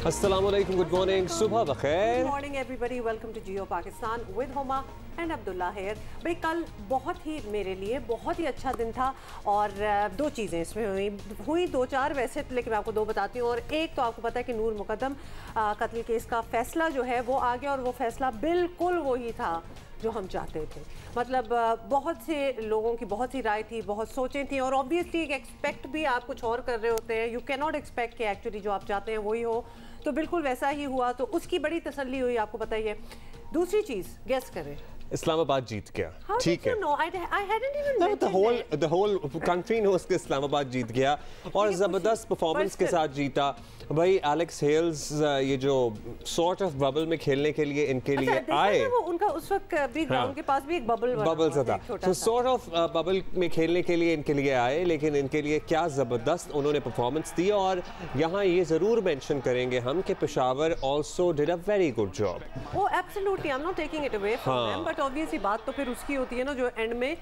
अस्सलाम वालेकुम, good morning, सुबह बखैर। Good morning everybody, welcome to Geo Pakistan with Huma and Abdullah here. भाई कल बहुत ही मेरे लिए बहुत ही अच्छा दिन था और दो चीज़ें इसमें हुई दो चार वैसे, लेकिन मैं आपको दो बताती हूँ। और एक तो आपको पता है कि नूर मुकद्दम कत्ल केस का फैसला जो है वो आ गया और वो फैसला बिल्कुल वही था जो हम चाहते थे। मतलब बहुत से लोगों की बहुत सी राय थी, बहुत सोचें थी और ऑब्वियसली एक एक्सपेक्ट भी आप कुछ और कर रहे होते हैं। यू कैन नॉट एक्सपेक्ट कि एक्चुअली जो आप चाहते हैं वही हो, तो बिल्कुल वैसा ही हुआ, तो उसकी बड़ी तसल्ली हुई, आपको पता ही है। दूसरी चीज़ गेस करें, इस्लामाबाद जीत गया। ठीक है, द होल कंट्री knows कि इस्लामाबाद जीत गया और ज़बरदस्त परफॉर्मेंस के साथ जीता। भाई एलेक्स हेल्स ये जो सॉर्ट ऑफ बबल में खेलने के लिए इनके लिए आए, वो उनका उस वक्त भी उनके पास भी एक बबल था, तो सॉर्ट ऑफ बबल में खेलने के लिए इनके लिए आए, लेकिन इनके लिए क्या ज़बरदस्त उन्होंने परफॉर्मेंस दी। और यहाँ ये ज़रूर मेंशन करेंगे हम कि Peshawar also did a very good job. Oh absolutely, I am not taking it away from them, but obviously बात तो फिर उसकी होती है ना जो एंड में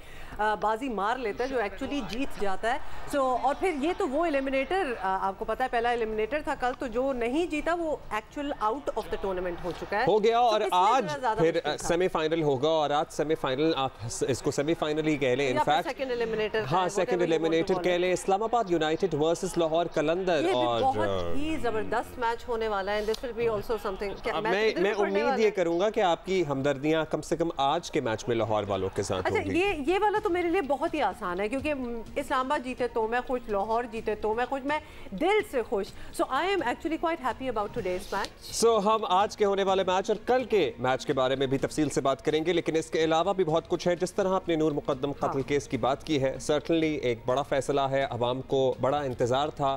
बाजी मार लेता है, जो एक्चुअली जीत जाता है। सो और फिर ये तो वो एलिमिनेटर, आपको पता है पहला एलिमिनेटर था कल, तो जो नहीं जीता वो actual out of the tournament हो चुका है, हो गया। तो और आज फिर सेमीफाइनल होगा और आज सेमीफाइनल, आप इसको सेमीफाइनल ही कह लें, इनफैक्ट सेकंड एलिमिनेटर, हाँ सेकंड एलिमिनेटर कह लें। इस्लामाबाद यूनाइटेड वर्सेस लाहौर कलंदर, और बहुत ही जबरदस्त मैच होने वाला है। This will be also something. मैं उम्मीद ये करूंगा कि आपकी हमदर्दियां कम से कम आज के मैच में लाहौर वालों के साथ होंगी। अच्छा, ये वाला तो मेरे लिए बहुत ही आसान है, क्योंकि इस्लामाबाद जीते तो मैं खुश, लाहौर जीते तो मैं खुश, मैं दिल से खुश। So I am actually quite happy about today's match. So हम आज के होने वाले मैच और कल के मैच के बारे में भी तफसील से बात करेंगे, लेकिन इसके अलावा भी बहुत कुछ है। जिस तरह आपने नूर मुकद्दम कत्ल केस की बात की है, सर्टनली एक बड़ा फैसला है, अवाम को बड़ा इंतज़ार था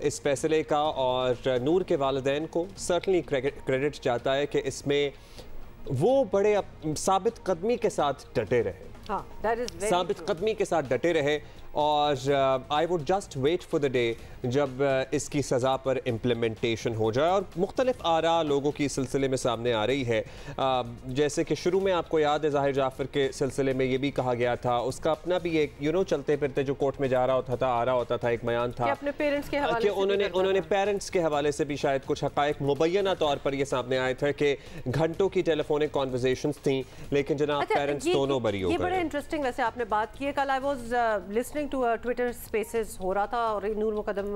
इस फैसले का, और नूर के वालिदैन को सर्टनली क्रेडिट जाता है कि इसमें वो बड़े साबित कदमी के साथ डटे रहे, साबित कदमी के साथ डटे रहे। और I would just wait for the day जब इसकी सज़ा पर इम्प्लीमेंटेशन हो जाए। और मुख्तलिफ आरा लोगों की सिलसिले में सामने आ रही है, जैसे कि शुरू में आपको याद है ज़ाहिर जाफ़र के सिलसिले में ये भी कहा गया था, उसका अपना भी एक चलते फिरते जो कोर्ट में जा रहा होता था, आ रहा होता था, एक बयान था अपने पेरेंट्स के हवाले से, उन्होंने पेरेंट्स के हवाले से भी शायद कुछ हक़ाइक़ मुबैना तौर पर ये सामने आए थे कि घंटों की टेलीफोनिक कॉन्वर्सेशंस थी, लेकिन जनाब पेरेंट्स दोनों बरी हो गए। ये बड़ा इंटरेस्टिंग वैसे आपने बात की है। कल I was listening to Twitter spaces हो रहा था और नूर मुकद्दम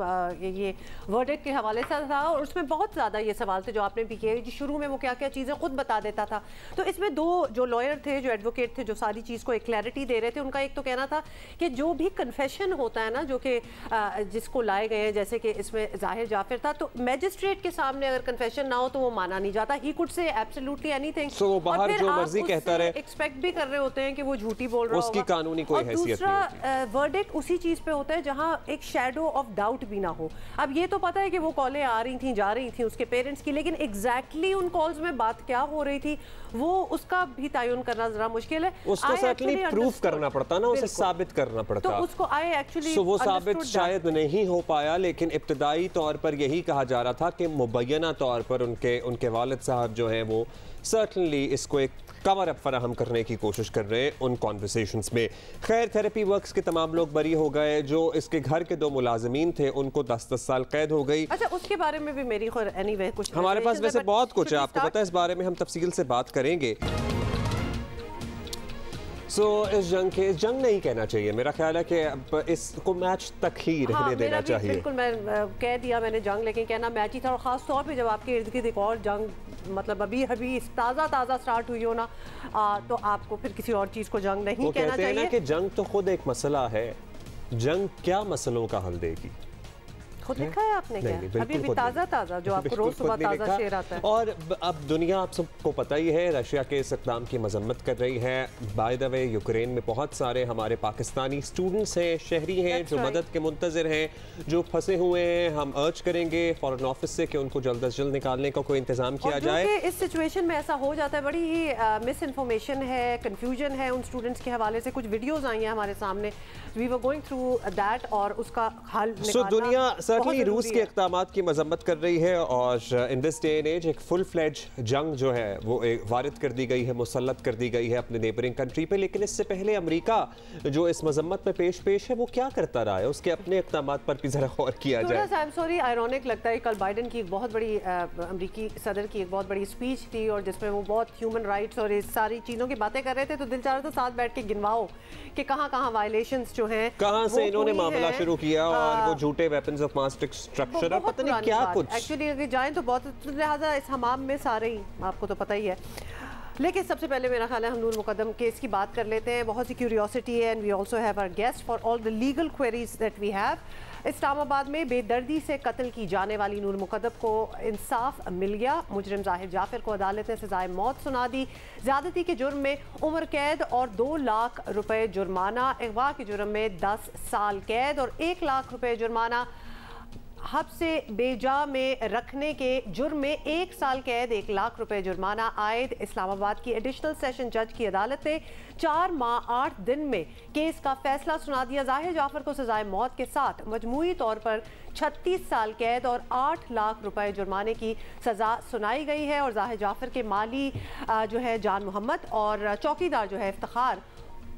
ये वर्डिक्ट के हवाले से था, और उसमें बहुत ज़्यादा ये सवाल थे जो आपने भी किए। शुरू में वो क्या क्या चीज़ें खुद बता देता था, तो इसमें दो जो लॉयर थे, जो एडवोकेट थे, जो सारी चीज़ को एक क्लैरिटी दे रहे थे। उनका एक तो कहना था कि जो भी कन्फेशन होता है ना, जो कि जिसको लाए गए हैं, जैसे कि इसमें ज़ाहिर जाफिर था, तो मैजिस्ट्रेट के सामने अगर कन्फेशन ना हो तो वो माना नहीं जाता। He could say absolutely anything, so बाहर जो मर्जी कहता रहे, एक्सपेक्ट भी कर रहे होते हैं कि वो झूठी बोल रहा उसकी कानूनी कोई हैसियत नहीं। दूसरा वर्डिक्ट उसी चीज़ पे होता है जहां एक शैडो ऑफ डाउट भी ना हो। अब ये तो पता है कि वो कॉलें आ रही थी, जा रही थी उसके पेरेंट्स की, लेकिन एग्जैक्टली उन कॉल्स में बात क्या हो रही थी वो उसका भी तयन करना जरा मुश्किल है। उसको सर्टनली प्रूफ करना पड़ता ना, उसे साबित करना पड़ता, तो उसको आई एक्चुअली वो साबित शायद नहीं हो पाया। लेकिन इब्तदाई तौर पर यही कहा जा रहा था कि मुबैना तौर पर उनके वालिद साहब जो हैं वो सर्टनली इसको एक कवर अप फराहम करने की कोशिश कर रहे हैं उन कॉन्वर्सेशंस में। खैर, थेरेपी वर्क्स के तमाम लोग बरी हो गए, जो इसके घर के दो मुलाजमीन थे उनको 10-10 साल कैद हो गई। अच्छा, उसके बारे में भी मेरी एनीवे कुछ हमारे पास वैसे बहुत कुछ है, आपको पता है, इस बारे में हम तफसील से बात करेंगे। इस जंग नहीं कहना चाहिए, मेरा ख्याल है कि इसको मैच तक ही रहने देना चाहिए। बिल्कुल, मैं कह दिया मैंने जंग, लेकिन कहना मैच ही था। और ख़ास तौर पे जब आपके इर्द गिर्द एक और जंग, मतलब अभी ताज़ा स्टार्ट हुई हो ना, तो आपको फिर किसी और चीज़ को जंग नहीं कहना चाहिए। ना कि जंग तो खुद एक मसला है, जंग क्या मसलों का हल देगी? खुद लिखा है आपने क्या? अभी भी ताज़ा जो आपको रोज सुबह ताज़ा शेर आता है। और अब दुनिया आप सबको पता ही है रशिया के इस इक़दाम की मजम्मत कर रही है। बाय द वे, यूक्रेन में बहुत सारे हमारे पाकिस्तानी स्टूडेंट्स हैं, शहरी हैं, जो मदद के मुंतज़िर हैं, जो फंसे हुए हैं। हम अर्ज करेंगे फॉरेन ऑफिस से कि उनको जल्द अज जल्द निकालने का कोई इंतजाम किया जाए। इस सिचुएशन में ऐसा हो जाता है, बड़ी ही मिस इन्फॉर्मेशन है, कन्फ्यूजन है उन स्टूडेंट्स के हवाले से। कुछ वीडियोज़ आई हैं हमारे सामने, we were going through that, और उसका हल दुनिया सर्टनली रूस के इक़दामात की मजम्मत कर रही है और in this day and age एक फुल फ्लेज जंग जो है वो वारिद कर दी गई है, मुसल्लत कर दी गई है अपने नेबरिंग कंट्री पे। लेकिन इससे पहले अमेरिका जो इस मजम्मत में पेश है वो क्या करता रहा है, उसके अपने इक़दामात पर भी जरा गौर किया जाए। आई एम सॉरी, आयरॉनिक लगता है कल बाइडन की एक बहुत बड़ी अमेरिकी सदर की एक बहुत बड़ी स्पीच थी और जिसमें वो बहुत ह्यूमन राइट्स और इस सारी चीज़ों की बातें कर रहे थे, तो दिल चाह रहा था साथ बैठ के गिनवाओ कि कहाँ वायलेशंस जो हैं, कहाँ से इन्होंने मामला शुरू किया और वो झूठे वेपन्स ऑफ मास डिस्ट्रक्शन और पता नहीं क्या कुछ। एक्चुअली अगर जाएं तो बहुत, लिहाजा इस हमाम में सारे ही आपको तो पता ही है। लेकिन सबसे पहले मेरा ख्याल है हम नूर मुकद्दम केस की बात कर लेते हैं। बहुत सी क्यूरियोसिटी है and we also have our guest for all the legal queries that we have. Islamabad में बेदर्दी से कत्ल की जाने वाली नूर मुकद्दम को इंसाफ मिल गया। मुजरिम जाहिर जाफर को अदालत ने सजाए मौत सुना दी। ज्यादती के जुर्म में उम्र कैद और 2 लाख रुपए जुर्माना, अगवा के जुर्म में 10 साल कैद और 1 लाख रुपए जुर्माना, हब्से बेजा में रखने के जुर्म में 1 साल कैद, 1 लाख रुपए जुर्माना आयद। इस्लामाबाद की एडिशनल सेशन जज की अदालत ने 4 माह 8 दिन में केस का फैसला सुना दिया। जाहिर जाफर को सजाए मौत के साथ मजमूई तौर पर 36 साल कैद और 8 लाख रुपए जुर्माने की सजा सुनाई गई है। और जाहिर जाफर के माली जो है जान मोहम्मद और चौकीदार जो है इफ्तिखार,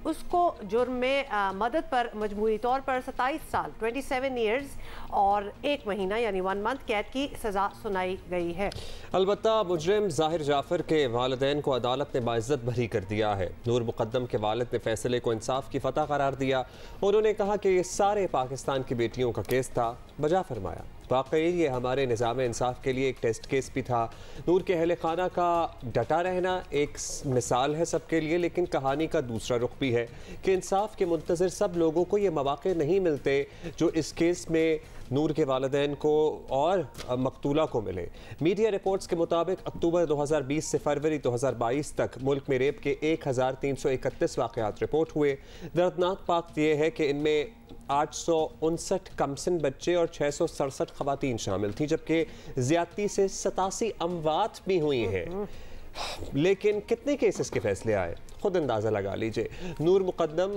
उसको जुर्म में मदद पर मजबूरी तौर पर 27 साल 27 ईयर्स और 1 महीना यानी 1 मंथ कैद की सजा सुनाई गई है। अलबत्ता मुजरिम जाहिर जाफर के वालिदैन को अदालत ने बाइज्जत बरी कर दिया है। नूर मुकद्दम के वालिद ने फैसले को इंसाफ की फतह करार दिया। उन्होंने कहा कि ये सारे पाकिस्तान की बेटियों का केस था। बजा फरमाया, वाकई ये हमारे निज़ाम इंसाफ के लिए एक टेस्ट केस भी था। नूर के अहले खाना का डटा रहना एक मिसाल है सबके लिए, लेकिन कहानी का दूसरा रुख भी है कि इंसाफ के मुंतज़िर सब लोगों को ये मौक़े नहीं मिलते जो इस केस में नूर के वालिदैन को और मकतूला को मिले। मीडिया रिपोर्ट्स के मुताबिक अक्टूबर 2020 से फरवरी 2022 तक मुल्क में रेप के 1331 वाक़यात रिपोर्ट हुए। दर्दनाक बात यह है कि इनमें 859 कमसिन बच्चे और 667 खवातीन शामिल थी, जबकि ज्यादती से 87 अमवात भी हुई हैं। लेकिन कितने केसेस के फैसले आए, खुद अंदाज़ा लगा लीजिए। नूर मुकद्दम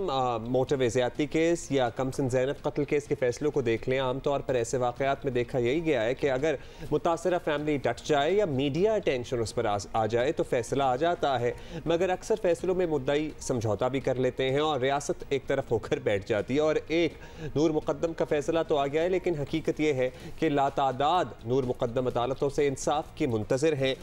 मोटरवे ज़्यादती केस या कमसिन ज़ैनब कत्ल केस के फैसलों को देख लें, आमतौर पर ऐसे वाक़यात में देखा यही गया है कि अगर मुतासरा फैमिली डट जाए या मीडिया अटेंशन उस पर आ जाए तो फैसला आ जाता है, मगर अक्सर फैसलों में मुद्दई समझौता भी कर लेते हैं और रियासत एक तरफ होकर बैठ जाती है। और एक नूर मुकद्दम का फैसला तो आ गया है, लेकिन हकीकत यह है कि लातादाद नूर मुकद्दम अदालतों से इंसाफ की मुंतज़िर हैं।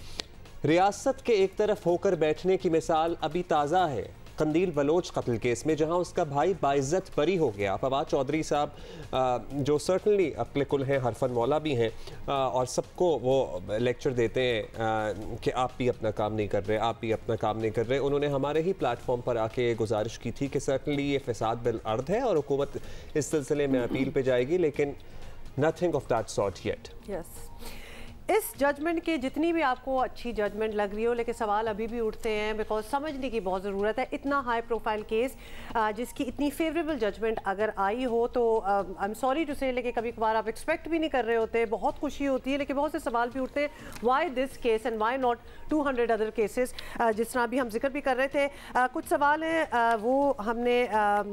रियासत के एक तरफ होकर बैठने की मिसाल अभी ताज़ा है कंदील बलोच कत्ल केस में, जहां उसका भाई बाइज्जत बरी हो गया। फवाद चौधरी साहब जो सर्टनली अक्ल कुल हैं, हरफन मौला भी हैं और सबको वो लेक्चर देते हैं कि आप भी अपना काम नहीं कर रहे, आप भी अपना काम नहीं कर रहे। उन्होंने हमारे ही प्लेटफॉर्म पर आके गुजारिश की थी कि सर्टनली ये फसाद बिल अर्द है और हुकूमत इस सिलसिले में अपील पे जाएगी, लेकिन nothing of that sort yet. इस जजमेंट के जितनी भी आपको अच्छी जजमेंट लग रही हो, लेकिन सवाल अभी भी उठते हैं बिकॉज समझने की बहुत ज़रूरत है। इतना हाई प्रोफाइल केस जिसकी इतनी फेवरेबल जजमेंट अगर आई हो तो आई एम सॉरी टू से, लेकिन कभी कभार आप एक्सपेक्ट भी नहीं कर रहे होते, बहुत खुशी होती है, लेकिन बहुत से सवाल भी उठते हैं why this case and why not 200 other cases. जिस तरह अभी हम जिक्र भी कर रहे थे, कुछ सवाल हैं वो हमने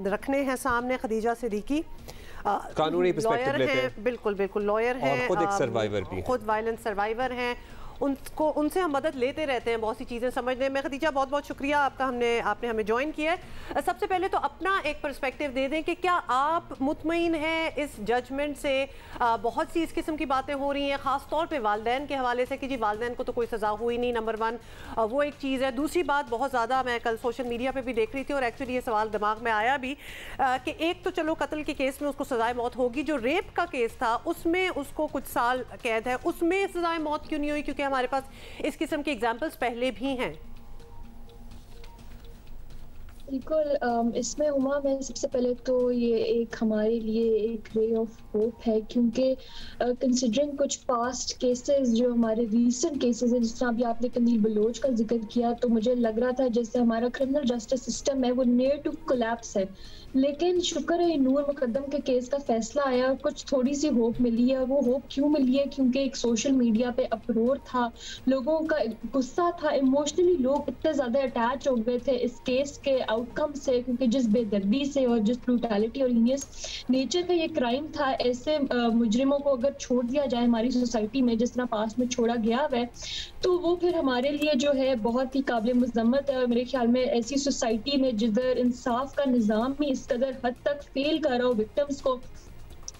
रखने हैं सामने। खदीजा सिद्दीकी कानूनी पर्सपेक्टिव लेते हैं, बिल्कुल लॉयर हैं, खुद एक सर्वाइवर भी, खुद वायलेंस सर्वाइवर हैं। उनसे हम मदद लेते रहते हैं बहुत सी चीज़ें समझने में। खदीजा बहुत बहुत शुक्रिया आपका, आपने हमें ज्वाइन किया है। सबसे पहले तो अपना एक पर्सपेक्टिव दे दें कि क्या आप मुतमईन हैं इस जजमेंट से? बहुत सी इस किस्म की बातें हो रही हैं, ख़ास तौर पे वालिदैन के हवाले से कि जी वालिदैन को तो कोई सज़ा हुई नहीं, नंबर 1 वो एक चीज़ है। दूसरी बात, बहुत ज़्यादा मैं कल सोशल मीडिया पर भी देख रही थी और एक्चुअली ये सवाल दिमाग में आया भी कि एक तो चलो कत्ल के केस में उसको सज़ाए मौत होगी, जो रेप का केस था उसमें उसको कुछ साल कैद है, उसमें सज़ाए मौत क्यों नहीं हुई? क्योंकि हमारे पास इस किस्म के एग्जाम्पल्स पहले भी हैं। बिल्कुल, इसमें उमा, मैं सबसे पहले तो ये एक हमारे लिए एक रे ऑफ होप है, क्योंकि कंसिडरिंग कुछ पास्ट केसेस जो हमारे रीसेंट केसेस हैं, जिस तरह अभी आपने कंदील बलोच का जिक्र किया, तो मुझे लग रहा था जैसे हमारा क्रिमिनल जस्टिस सिस्टम है वो नियर टू कोलैप्स है। लेकिन शुक्र है नूर मुकद्दम के केस का फैसला आया, कुछ थोड़ी सी होप मिली है। वो होप क्यों मिली है? क्योंकि एक सोशल मीडिया पे अपरोर था, लोगों का गुस्सा था, इमोशनली लोग इतने ज़्यादा अटैच हो गए थे इस केस के आउटकम से, क्योंकि जिस बेदर्दी से और जिस ब्रूटैलिटी और हीनियस नेचर का ये क्राइम था, ऐसे मुजरिमों को अगर छोड़ दिया जाए हमारी सोसाइटी में जिस तरह पास्ट में छोड़ा गया है, तो वो फिर हमारे लिए जो है बहुत ही काबिल मज़म्मत है। और मेरे ख्याल में ऐसी सोसाइटी में जिधर इंसाफ का निज़ाम ही इस कदर हद तक फेल कर रहा हो विक्टिम्स को,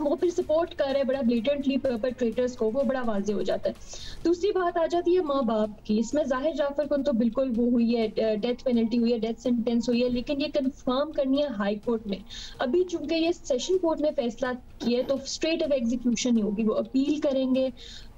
वो फिर सपोर्ट कर रहे हैं बड़ा ब्लेटेंटली परपेट्रेटर्स को, वो बड़ा वाजे हो जाता है। दूसरी बात आ जाती है माँ बाप की। इसमें जाहिर जाफर को तो बिल्कुल वो हुई है, डेथ पेनल्टी हुई है, डेथ सेंटेंस हुई है, लेकिन ये कंफर्म करनी है हाई कोर्ट में। अभी चूंकि ये सेशन कोर्ट ने फैसला किया तो स्ट्रेट अवे एग्जीक्यूशन ही होगी, वो अपील करेंगे।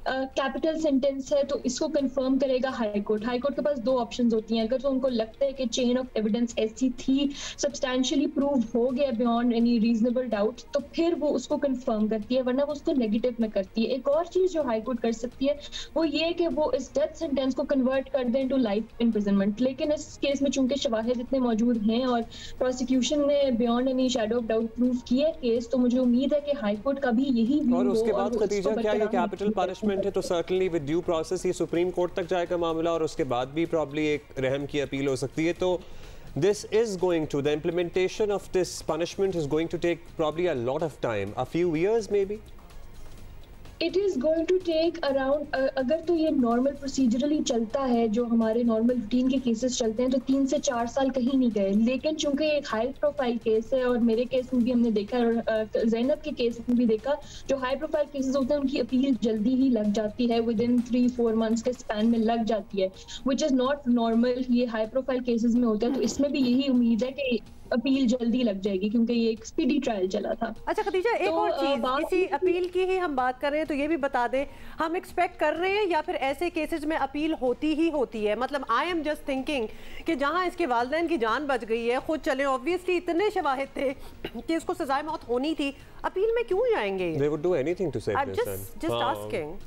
कैपिटल सेंटेंस है तो इसको कंफर्म करेगा हाई कोर्ट। हाई कोर्ट के पास दो ऑप्शंस होती हैं, अगर तो उनको लगता है कि चेन ऑफ एविडेंस ऐसी थी, सब्सटैंशियली प्रूव हो गया बियॉन्ड एनी रीजनेबल डाउट, तो फिर वो उसको कंफर्म करती है, वरना वो उसको नेगेटिव में करती है। एक और चीज जो हाई कोर्ट कर सकती है वो ये कि वो इस डेथ सेंटेंस को कन्वर्ट कर दें टू लाइफ इम्प्रिजनमेंट। लेकिन इस केस में चूंकि शवाहिद इतने मौजूद हैं और प्रोसिक्यूशन ने beyond any shadow of doubt prove किया केस, तो मुझे उम्मीद है कि हाई कोर्ट का भी यही व्यू हो। और उसके बाद खदीजा क्या ये कैपिटल पनिशमेंट है तो सर्टेनली विद ड्यू प्रोसेस ये सुप्रीम कोर्ट तक जाएगा मामला, और उसके बाद भी प्रॉब्ली एक रहम की अपील हो सकती है। तो this is going to, the implementation of this punishment is going to take probably a lot of time, a few years maybe. It is going to take around, अगर तो ये नॉर्मल प्रोसीजरली चलता है, जो हमारे नॉर्मल रूटीन के cases चलते हैं, तो 3 से 4 साल कहीं नहीं गए। लेकिन चूंकि एक हाई प्रोफाइल केस है, और मेरे केस में भी हमने देखा और ज़ैनब के केस में भी देखा, जो हाई प्रोफाइल केसेस होते हैं उनकी अपील जल्दी ही लग जाती है, विद इन 3-4 मंथ्स के स्पैन में लग जाती है, विच इज़ नॉट नॉर्मल। ये हाई प्रोफाइल केसेस में होता है, तो इसमें भी यही उम्मीद है कि अपील जल्दी लग जाएगी, क्योंकि ये एक स्पीडी ट्रायल चला था। अच्छा खदीजा, एक तो, और चीज, इसी अपील की ही हम बात कर रहे हैं, तो ये भी बता दें, हम एक्सपेक्ट कर रहे हैं या फिर ऐसे केसेस में अपील होती ही होती है? मतलब आई एम जस्ट थिंकिंग कि जहां इसके वालिदैन की जान बच गई है, खुद चले, ऑब्वियसली इतने शवाहिद थे कि इसको सजाए मौत होनी थी, अपील में क्यों जाएंगे? They would do anything to save their son. just asking.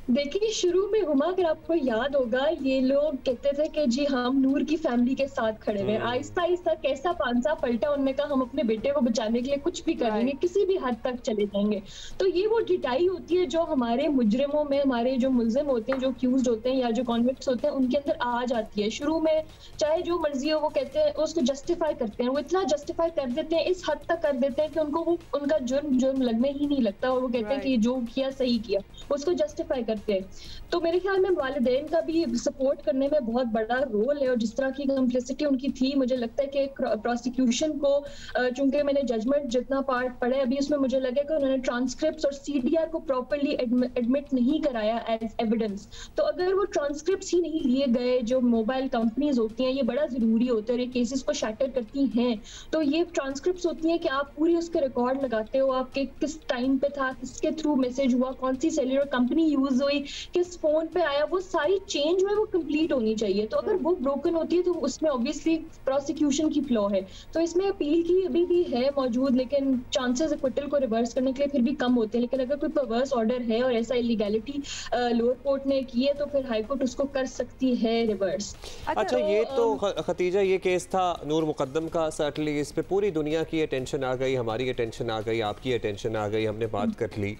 देखिए, शुरू में हुमा, अगर आपको याद होगा, ये लोग कहते थे कि जी हम नूर की फैमिली के साथ खड़े हुए। आहिस्ता आहिस्ता कैसा पांचा पलटा, उन्होंने कहा हम अपने बेटे को बचाने के लिए कुछ भी कर लेंगे, किसी भी हद तक चले जाएंगे। तो ये वो ढिठाई होती है जो हमारे मुजरिमों में, हमारे जो मुल्जिम होते हैं, जो अक्यूज्ड होते हैं या जो कॉन्विक्ट्स होते हैं, उनके अंदर आ जाती है। शुरू में चाहे जो मर्जी हो, वो कहते हैं, उसको जस्टिफाई करते हैं, वो इतना जस्टिफाई कर देते हैं, इस हद तक कर देते हैं कि उनको वो उनका जुर्म लगने ही नहीं लगता, और वो कहते हैं कि जो किया सही किया, उसको जस्टिफाई करते हैं। तो मेरे ख्याल में वालिदैन का भी सपोर्ट करने में बहुत बड़ा रोल है, और जिस तरह की कम्प्लिसिटी उनकी थी, मुझे लगता है कि प्रोसिक्यूशन को, चूंकि मैंने जजमेंट जितना पार्ट पढ़ा है अभी, उसमें मुझे लगा कि उन्होंने ट्रांसक्रिप्ट्स और सीडीआर को प्रॉपर्ली एडमिट नहीं कराया एज एविडेंस। तो अगर वो ट्रांसक्रिप्ट्स ही नहीं लिए गए, जो मोबाइल कंपनीज होती हैं, ये बड़ा जरूरी होता है, ये केसेस को शैटर करती हैं, तो ये ट्रांसक्रिप्ट्स होती हैं कि आप पूरी उसके रिकॉर्ड लगाते हो, आपके किस टाइम पे था, किसके थ्रू मैसेज हुआ, कौन सी सेल्युलर कंपनी यूज हुई, किस फोन पे आया, वो सारी चेंज में वो कंप्लीट होनी चाहिए। तो अगर वो ब्रोकन होती है तो उसमें ऑब्वियसली प्रोसिक्यूशन की फ्लॉ है। तो इसमें अपील की अभी भी है मौजूद, लेकिन चांसेस एक्विटल को रिवर्स करने के लिए फिर भी कम होते हैं। लेकिन अगर कोई परवर्स ऑर्डर है और ऐसा इलीगैलिटी लोअर कोर्ट ने की है, तो फिर हाई कोर्ट उसको कर सकती है रिवर्स। अच्छा, ये तो खतीजा, ये केस था नूर मुकद्दम का, सर्टनली इस पे पूरी दुनिया की अटेंशन आ गई, हमारी अटेंशन आ गई, आपकी अटेंशन आ गई, हमने बात कर ली।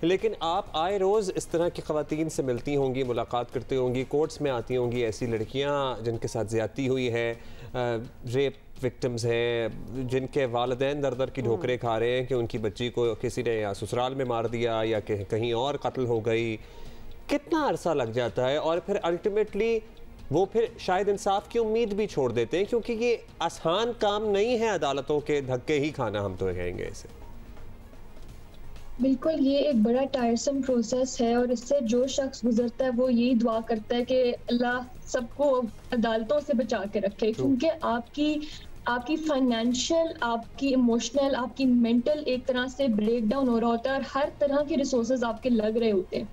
लेकिन आप आए रोज़ इस तरह की ख़वातीन से मिलती होंगी, मुलाकात करती होंगी, कोर्ट्स में आती होंगी, ऐसी लड़कियां जिनके साथ ज़्यादती हुई है, रेप विक्टिम्स हैं, जिनके वालिदैन दर दर की ठोकरें खा रहे हैं कि उनकी बच्ची को किसी ने या ससुराल में मार दिया या कहीं और कत्ल हो गई। कितना अरसा लग जाता है, और फिर अल्टीमेटली वो फिर शायद इंसाफ की उम्मीद भी छोड़ देते हैं, क्योंकि ये आसान काम नहीं है अदालतों के धक्के ही खाना, हम तो कहेंगे इसे। बिल्कुल, ये एक बड़ा टायरसम प्रोसेस है, और इससे जो शख्स गुजरता है वो यही दुआ करता है कि अल्लाह सबको अदालतों से बचा के रखे, क्योंकि आपकी फाइनेंशियल, आपकी इमोशनल, आपकी मेंटल एक तरह से ब्रेक डाउन हो रहा होता है, और हर तरह के रिसोर्सेज आपके लग रहे होते हैं।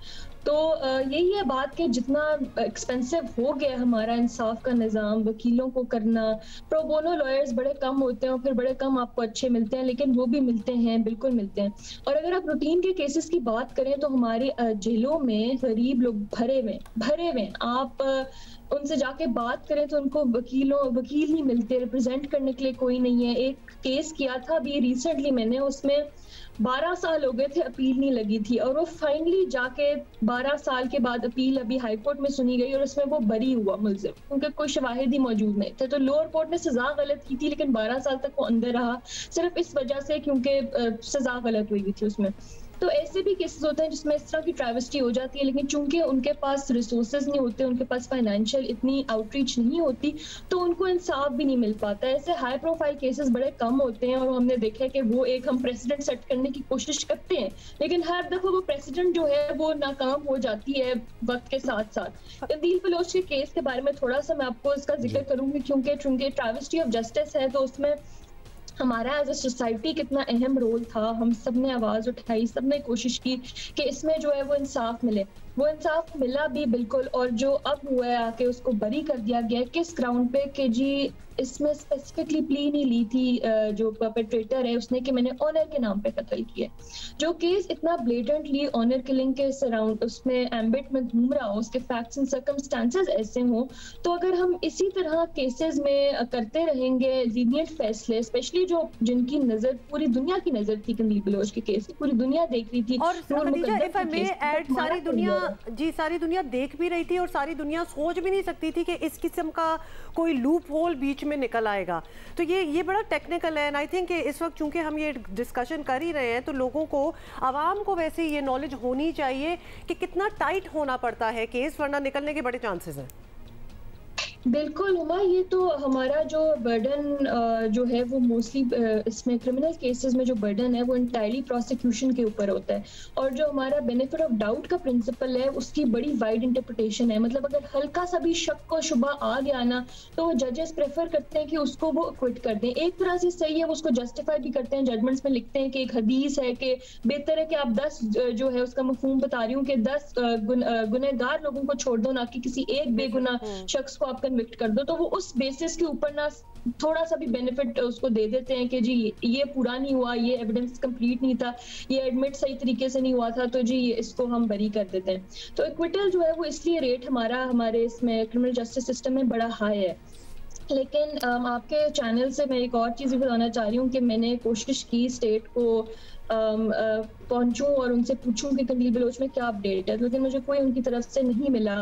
तो यही है बात कि जितना एक्सपेंसिव हो गया हमारा इंसाफ का निज़ाम, वकीलों को करना, प्रो बोनो लॉयर्स बड़े कम होते हैं और फिर बड़े कम आपको अच्छे मिलते हैं, लेकिन वो भी मिलते हैं, बिल्कुल मिलते हैं। और अगर आप रूटीन के केसेस की बात करें तो हमारी जेलों में गरीब लोग भरे में आप उनसे जाके बात करें तो उनको वकील नहीं मिलते, रिप्रेजेंट करने के लिए कोई नहीं है। एक केस किया था अभी रिसेंटली मैंने, उसमें 12 साल हो गए थे, अपील नहीं लगी थी और वो फाइनली जाके 12 साल के बाद अपील अभी हाई कोर्ट में सुनी गई और उसमें वो बरी हुआ मुलजिम, क्योंकि कोई शवाहिद ही मौजूद नहीं थे। तो लोअर कोर्ट ने सजा गलत की थी, लेकिन 12 साल तक वो अंदर रहा सिर्फ इस वजह से क्योंकि सजा गलत हुई थी उसमें। तो ऐसे भी केसेस होते हैं जिसमें इस तरह की ट्रैवेस्टी हो जाती है, लेकिन चूंकि उनके पास रिसोर्सेज नहीं होते, उनके पास फाइनेंशियल इतनी आउटरीच नहीं होती, तो उनको इंसाफ भी नहीं मिल पाता। ऐसे हाई प्रोफाइल केसेस बड़े कम होते हैं और हमने देखा है कि वो एक हम प्रेसिडेंट सेट करने की कोशिश करते हैं, लेकिन हर दफा वो प्रेसिडेंट जो है वो नाकाम हो जाती है वक्त के साथ साथ। कंदील बलोच के केस के बारे में थोड़ा सा मैं आपको इसका जिक्र करूंगी, क्योंकि ट्रैवेस्टी ऑफ जस्टिस है तो उसमें हमारा एज ए सोसाइटी कितना अहम रोल था। हम सब ने आवाज़ उठाई, सब ने कोशिश की कि इसमें जो है वो इंसाफ मिले। वो इंसाफ मिला भी बिल्कुल, और जो अब हुआ है आके उसको बरी कर दिया गया। किस ग्राउंड पे कि जी इसमें स्पेसिफिकली प्ली नहीं ली थी जो परपेट्रेटर है उसने कि मैंने ऑनर के नाम पे कत्ल किया। जो केस इतना ब्लेटेंटली ऑनर किलिंग के सराउंड उसमें एम्बिट में घूम रहा हो, उसके फैक्ट्स एंड सर्कमस्टांसेस ऐसे हो, तो अगर हम इसी तरह केसेस में करते रहेंगे लीनियंट फैसले, स्पेशली जो जिनकी नजर पूरी दुनिया की नजर थी कंदील बलोच के केस, पूरी दुनिया देख रही थी। और सारी दुनिया देख भी रही थी और सारी दुनिया सोच भी नहीं सकती थी कि इस किस्म का कोई लूप होल बीच में निकल आएगा। तो ये बड़ा टेक्निकल है एंड आई थिंक इस वक्त चूंकि हम ये डिस्कशन कर ही रहे हैं तो लोगों को, आवाम को वैसे ये नॉलेज होनी चाहिए कि कितना टाइट होना पड़ता है केस, वरना निकलने के बड़े चांसेस हैं। बिल्कुल हुमा, ये तो हमारा जो बर्डन जो है वो मोस्टली इसमें क्रिमिनल केसेस में जो बर्डन है वो इंटायरली प्रोसिक्यूशन के ऊपर होता है, और जो हमारा बेनिफिट ऑफ डाउट का प्रिंसिपल है उसकी बड़ी वाइड इंटरप्रिटेशन है। मतलब अगर हल्का सा भी शक और शुबा आ गया ना तो जजेस प्रेफर करते हैं कि उसको वो एक्विट कर दें। एक तरह से सही है, वो उसको जस्टिफाई भी करते हैं, जजमेंट्स में लिखते हैं कि एक हदीस है कि बेहतर है कि आप 10 जो है उसका मफहूम बता रही हूँ कि 10 गुनहगार लोगों को छोड़ दो, ना कि किसी एक बेगुनाह शख्स को आप कन्विक्ट कर दो। तो वो उस बेसिस के ऊपर ना थोड़ा सा भी बेनिफिट उसको दे देते हैं कि जी ये पूरा नहीं हुआ, ये एविडेंस कंप्लीट नहीं था, ये एडमिट सही तरीके से नहीं हुआ था, तो जी इसको हम बरी कर देते हैं। तो एक्विटल जो है वो इसलिए रेट हमारे इसमें क्रिमिनल जस्टिस सिस्टम में बड़ा हाई है। लेकिन आपके चैनल से मैं एक और चीज़ बताना चाह रही हूँ कि मैंने कोशिश की स्टेट को पहुंचूं और उनसे पूछूं कि कंदील बलोच में क्या अपडेट है, लेकिन मुझे कोई उनकी तरफ से नहीं मिला,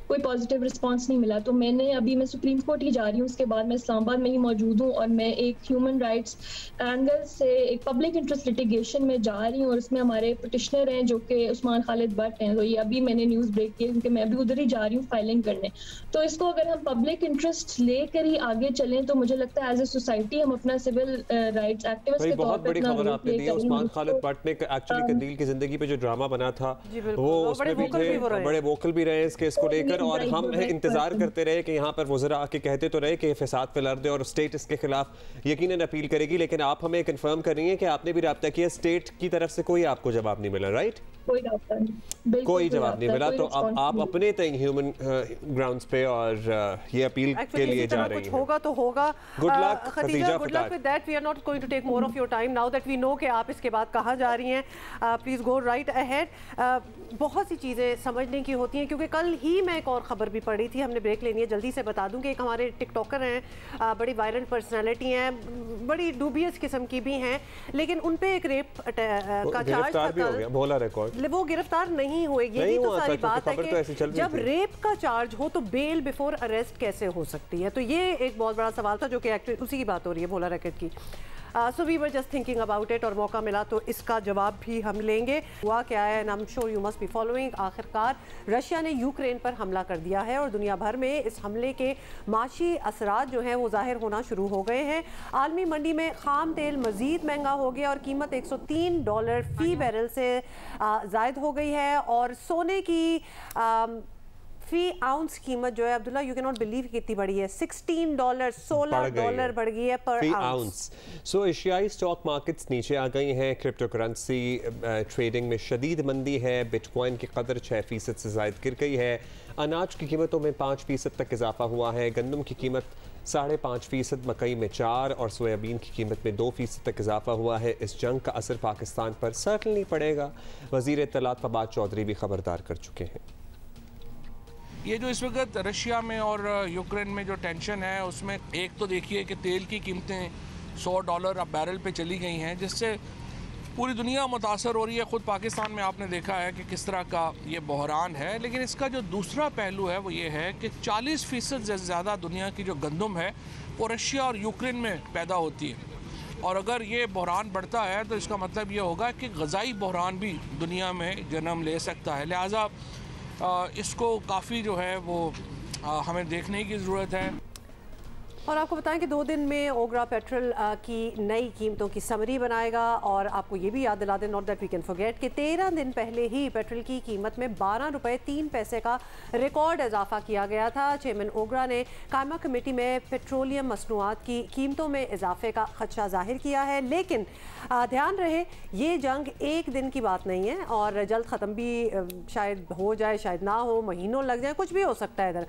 कोई पॉजिटिव रिस्पांस नहीं मिला। तो मैं सुप्रीम कोर्ट ही जा रही हूँ, उसके बाद मैं इस्लामाबाद में ही मौजूद हूँ और मैं एक ह्यूमन राइट्स एंगल से एक पब्लिक इंटरेस्ट लिटिगेशन में जा रही हूँ और उसमें हमारे पिटिशनर हैं जो कि उस्मान खालिद भट्ट हैं। तो ये अभी मैंने न्यूज़ ब्रेक किया क्योंकि मैं भी उधर ही जा रही हूँ फाइलिंग करने। तो इसको अगर हम पब्लिक इंटरेस्ट लेकर ही आगे चलें तो मुझे लगता है एज ए सोसाइटी हम अपना सिविल राइट्स एक्टिविस्ट के तौर पर उस्मान खालिद भट्ट ने एक्चुअली कंदील की जिंदगी पे जो ड्रामा बना था वो उसमें भी थे, बड़े वोकल भी रहे इस केस को लेकर, और हम इंतजार करते रहे कि यहाँ पर वज़रा आके कहते तो रहे कि फसाद फैला दे और स्टेट इसके खिलाफ यकीनन अपील करेगी, लेकिन आप हमें कंफर्म कर रही हैं कि आपने भी रब्ता किया, स्टेट की तरफ से कोई आपको जवाब नहीं मिला, राइट? कोई जवाब नहीं मिला। तो अब आप अपने तय ह्यूमन ग्राउंड्स पे और ये अपील के लिए जा रही हैं। होगा तो होगा। Good luck Khadija, good luck with that. We are not going to take more of your time now that we know कि आप इसके बाद कहाँ जा रही हैं। Please go right ahead. बहुत सी चीज़ें समझने की होती हैं क्योंकि कल ही मैं एक और ख़बर भी पढ़ी थी, हमने ब्रेक लेनी है, जल्दी से बता दूं कि एक हमारे टिकटॉकर हैं, बड़ी वायलेंट पर्सनैलिटी हैं, बड़ी डूबियस किस्म की भी हैं, लेकिन उन पे एक रेप का चार्ज था कल, बोला रिकॉर्ड, वो गिरफ्तार नहीं हुए। यही तो सारी बात है कि जब रेप का चार्ज हो तो बेल बिफोर अरेस्ट कैसे हो सकती है। तो ये एक बहुत बड़ा सवाल था जो कि एक्चुअली उसी की बात हो रही है, भोला रैकेट की। So we were just thinking about it और मौका मिला तो इसका जवाब भी हम लेंगे। हुआ क्या है and I am sure you must be following. आखिरकार रशिया ने यूक्रेन पर हमला कर दिया है और दुनिया भर में इस हमले के माशी असरात जो हैं वो जाहिर होना शुरू हो गए हैं। आलमी मंडी में खाम तेल मज़ीद महंगा हो गया और कीमत $103 फी बैरल से ज़ायद हो गई है और सोने की फी आउंस कीमत जो है Abdullah, you can not believe कितनी बढ़ी है, $16 $16 बढ़ गई है पर आउंस। सो एशियाई स्टॉक मार्केट्स नीचे आ गई हैं, क्रिप्टो करेंसी ट्रेडिंग में शदीद मंदी है, बिटकॉइन की कदर 6% से ज़ायद गिर गई है, अनाज की कीमतों में 5% तक इजाफा हुआ है, गंदम की कीमत 5.5%, मकई में 4% और सोयाबीन की कीमत में 2% तक इजाफा हुआ है। इस जंग का असर पाकिस्तान पर सर्टनली पड़ेगा। वज़ीर इत्तलात फवाद चौधरी भी खबरदार कर चुके हैं। ये जो इस वक्त रशिया में और यूक्रेन में जो टेंशन है उसमें एक तो देखिए कि तेल की कीमतें $100 अब बैरल पे चली गई हैं, जिससे पूरी दुनिया मुतासर हो रही है। ख़ुद पाकिस्तान में आपने देखा है कि किस तरह का ये बहरान है। लेकिन इसका जो दूसरा पहलू है वो ये है कि 40% से ज़्यादा दुनिया की जो गंदम है वो रशिया और यूक्रेन में पैदा होती है, और अगर ये बहरान बढ़ता है तो इसका मतलब ये होगा कि ग़ज़ाई बहरान भी दुनिया में जन्म ले सकता है। लिहाजा इसको काफ़ी जो है वो हमें देखने की ज़रूरत है। और आपको बताएं कि 2 दिन में ओगरा पेट्रोल की नई कीमतों की समरी बनाएगा। और आपको ये भी याद दिला दें, not that we can forget, कि 13 दिन पहले ही पेट्रोल की कीमत में ₹12.03 का रिकॉर्ड इजाफा किया गया था। चेयरमैन ओगरा ने कायमा कमेटी में पेट्रोलियम मसनूआत की कीमतों में इजाफे का खदशा जाहिर किया है। लेकिन ध्यान रहे, ये जंग एक दिन की बात नहीं है और जल्द ख़त्म भी शायद हो जाए, शायद ना हो, महीनों लग जाए, कुछ भी हो सकता है इधर।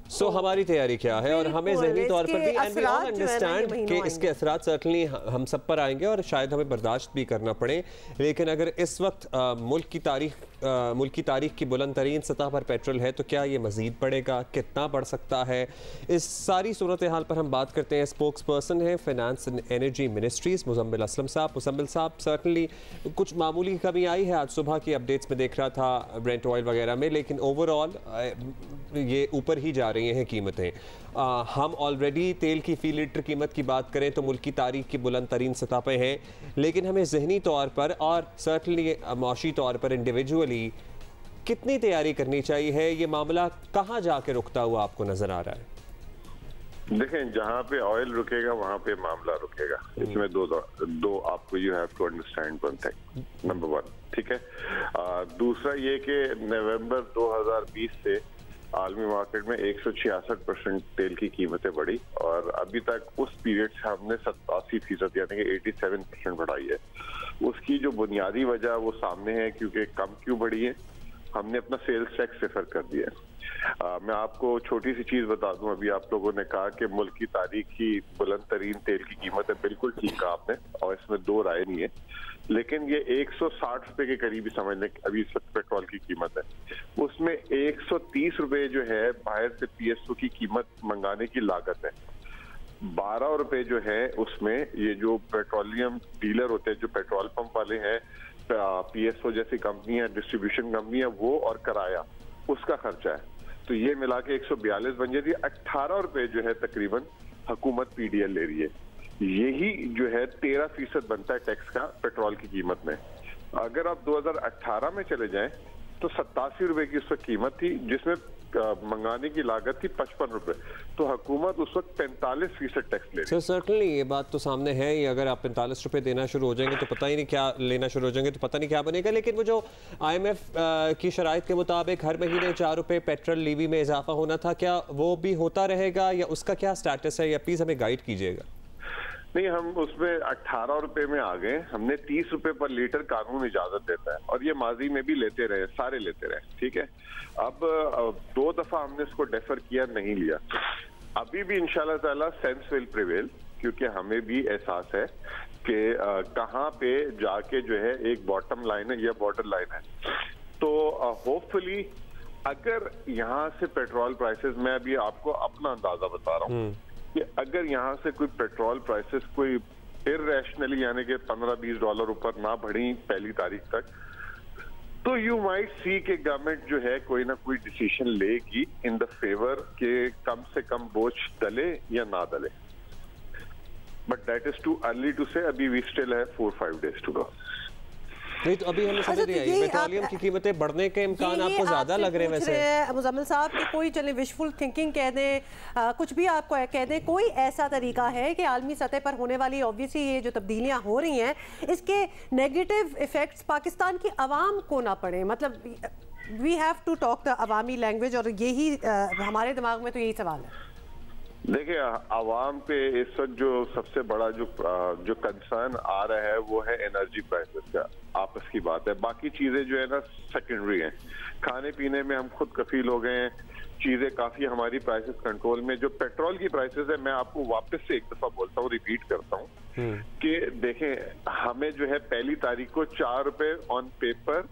सो हमारी तैयारी क्या है, और हमें ज़हनी तौर पर भी एंड वी ऑल अंडरस्टैंड कि इसके असरात सर्टनली हम सब पर आएंगे और शायद हमें बर्दाश्त भी करना पड़े। लेकिन अगर इस वक्त मुल्क की तारीख की बुलंद तरीन सतह पर पेट्रोल है तो क्या ये मज़ीद बढ़ेगा, कितना बढ़ सकता है, इस सारी सूरत हाल पर हम बात करते हैं। स्पोक्स पर्सन है finance and energy ministries Muzammil Aslam साहब। मुजम्मिल साहब, सर्टनली कुछ मामूली कमी आई है, आज सुबह की अपडेट्स में देख रहा था ब्रेंट ऑयल वगैरह में, लेकिन ओवरऑल ये ऊपर ही जा रही हैं कीमतें। हम ऑलरेडी तेल की फ़ी लीटर कीमत की बात करें तो मुल्क की तारीख की बुलंद तरीन सतह पे हैं, लेकिन हमें ज़हनी तौर पर और सर्टनली माशी तौर पर इंडिविजुअली कितनी तैयारी करनी चाहिए? ये मामला कहाँ जाके रुकता हुआ आपको नज़र आ रहा है? देखें, जहाँ पे ऑयल रुकेगा वहाँ पे मामला रुकेगा। इसमें दो आपको you have to understand one thing, number 1, ठीक है। दूसरा ये कि नवंबर 2020 से आलमी मार्केट में 166% तेल की कीमतें बढ़ी और अभी तक उस पीरियड से हमने 87% यानी कि 87% बढ़ाई है। उसकी जो बुनियादी वजह वो सामने है, क्योंकि कम क्यों बढ़ी है, हमने अपना सेल्स टैक्स सिफर कर दिया है। मैं आपको छोटी सी चीज बता दूं, अभी आप लोगों ने कहा कि मुल्क की तारीख की बुलंद तरीन तेल की कीमत है, बिल्कुल ठीक कहा आपने और इसमें दो राय नहीं है, लेकिन ये 160 रुपए के करीब ही समझ लें अभी इस वक्त पेट्रोल की कीमत है। उसमें 130 रुपए जो है बाहर से पीएसओ की कीमत मंगाने की लागत है, 12 रुपए जो है उसमें ये जो पेट्रोलियम डीलर होते हैं, जो पेट्रोल पंप वाले हैं, पीएसओ जैसी कंपनियां, डिस्ट्रीब्यूशन कंपनियां, वो और किराया उसका खर्चा है। तो ये मिला के 142 बन जाती है। 18 रुपए जो है तकरीबन हुकूमत पीडीएल ले रही है। यही जो है 13% बनता है टैक्स का पेट्रोल की कीमत में। अगर आप 2018 में चले जाएं तो 87 रुपए की उस वक्त कीमत थी, जिसमें मंगाने की लागत थी 55 रुपए, तो हुकूमत उस वक्त 45% टैक्स ले रही है। सर्टनली ये बात तो सामने है ही। अगर आप 45 रुपए देना शुरू हो जाएंगे तो पता ही नहीं क्या लेना शुरू हो जाएंगे तो पता नहीं क्या बनेगा। लेकिन वो जो IMF की शराइत के मुताबिक हर महीने 4 रुपए पेट्रोल लीवी में इजाफा होना था, क्या वो भी होता रहेगा या उसका क्या स्टेटस है, या प्लीज हमें गाइड कीजिएगा। नहीं, हम उसमें 18 रुपए में आ गए। हमने 30 रुपए पर लीटर कानून इजाजत देता है और ये माजी में भी लेते रहे, सारे लेते रहे, ठीक है। अब 2 दफा हमने इसको डेफर किया, नहीं लिया। अभी भी इंशाल्लाह ताला सेंस विल प्रिवेल, क्योंकि हमें भी एहसास है कि कहाँ पे जाके जो है एक बॉटम लाइन है या बॉर्डर लाइन है। तो होपफुली अगर यहाँ से पेट्रोल प्राइसेस, मैं अभी आपको अपना अंदाजा बता रहा हूँ कि अगर यहाँ से कोई पेट्रोल प्राइसेस कोई इररेशनली यानी कि $15-20 ऊपर ना बढ़ी पहली तारीख तक, तो यू माइट सी कि गवर्नमेंट जो है कोई ना कोई डिसीजन लेगी इन द फेवर के कम से कम बोझ डले या ना डले, but that is too early to say. अभी वी स्टिल है 4-5 डेज टू गो। नहीं तो अभी हमें समझ नहीं आई, पेट्रोलियम की कीमतें बढ़ने के इम्कान आपको ज्यादा लग रहे हैं वैसे मुजम्मिल साहब कि कोई चले विशफुल थिंकिंग कह दें, कुछ भी आपको कह दें, कोई ऐसा तरीका है कि आलमी सतह पर होने वाली ऑब्वियसली ये जो तब्दीलियां हो रही हैं इसके नेगेटिव इफेक्ट्स पाकिस्तान की आवाम को ना पड़े? मतलब we have to talk the अवामी लैंग्वेज, और यही हमारे दिमाग में तो यही सवाल है। देखिए, आवाम पे इस वक्त जो सबसे बड़ा जो कंसर्न आ रहा है वो है एनर्जी प्राइसेस का। आपस की बात है, बाकी चीजें जो है ना सेकेंडरी हैं। खाने पीने में हम खुद कफील हो गए हैं, चीजें काफी हमारी प्राइसेस कंट्रोल में। जो पेट्रोल की प्राइसेस है, मैं आपको वापस से एक दफा बोलता हूँ, रिपीट करता हूँ कि देखें, हमें जो है 1 तारीख को 4 रुपए ऑन पेपर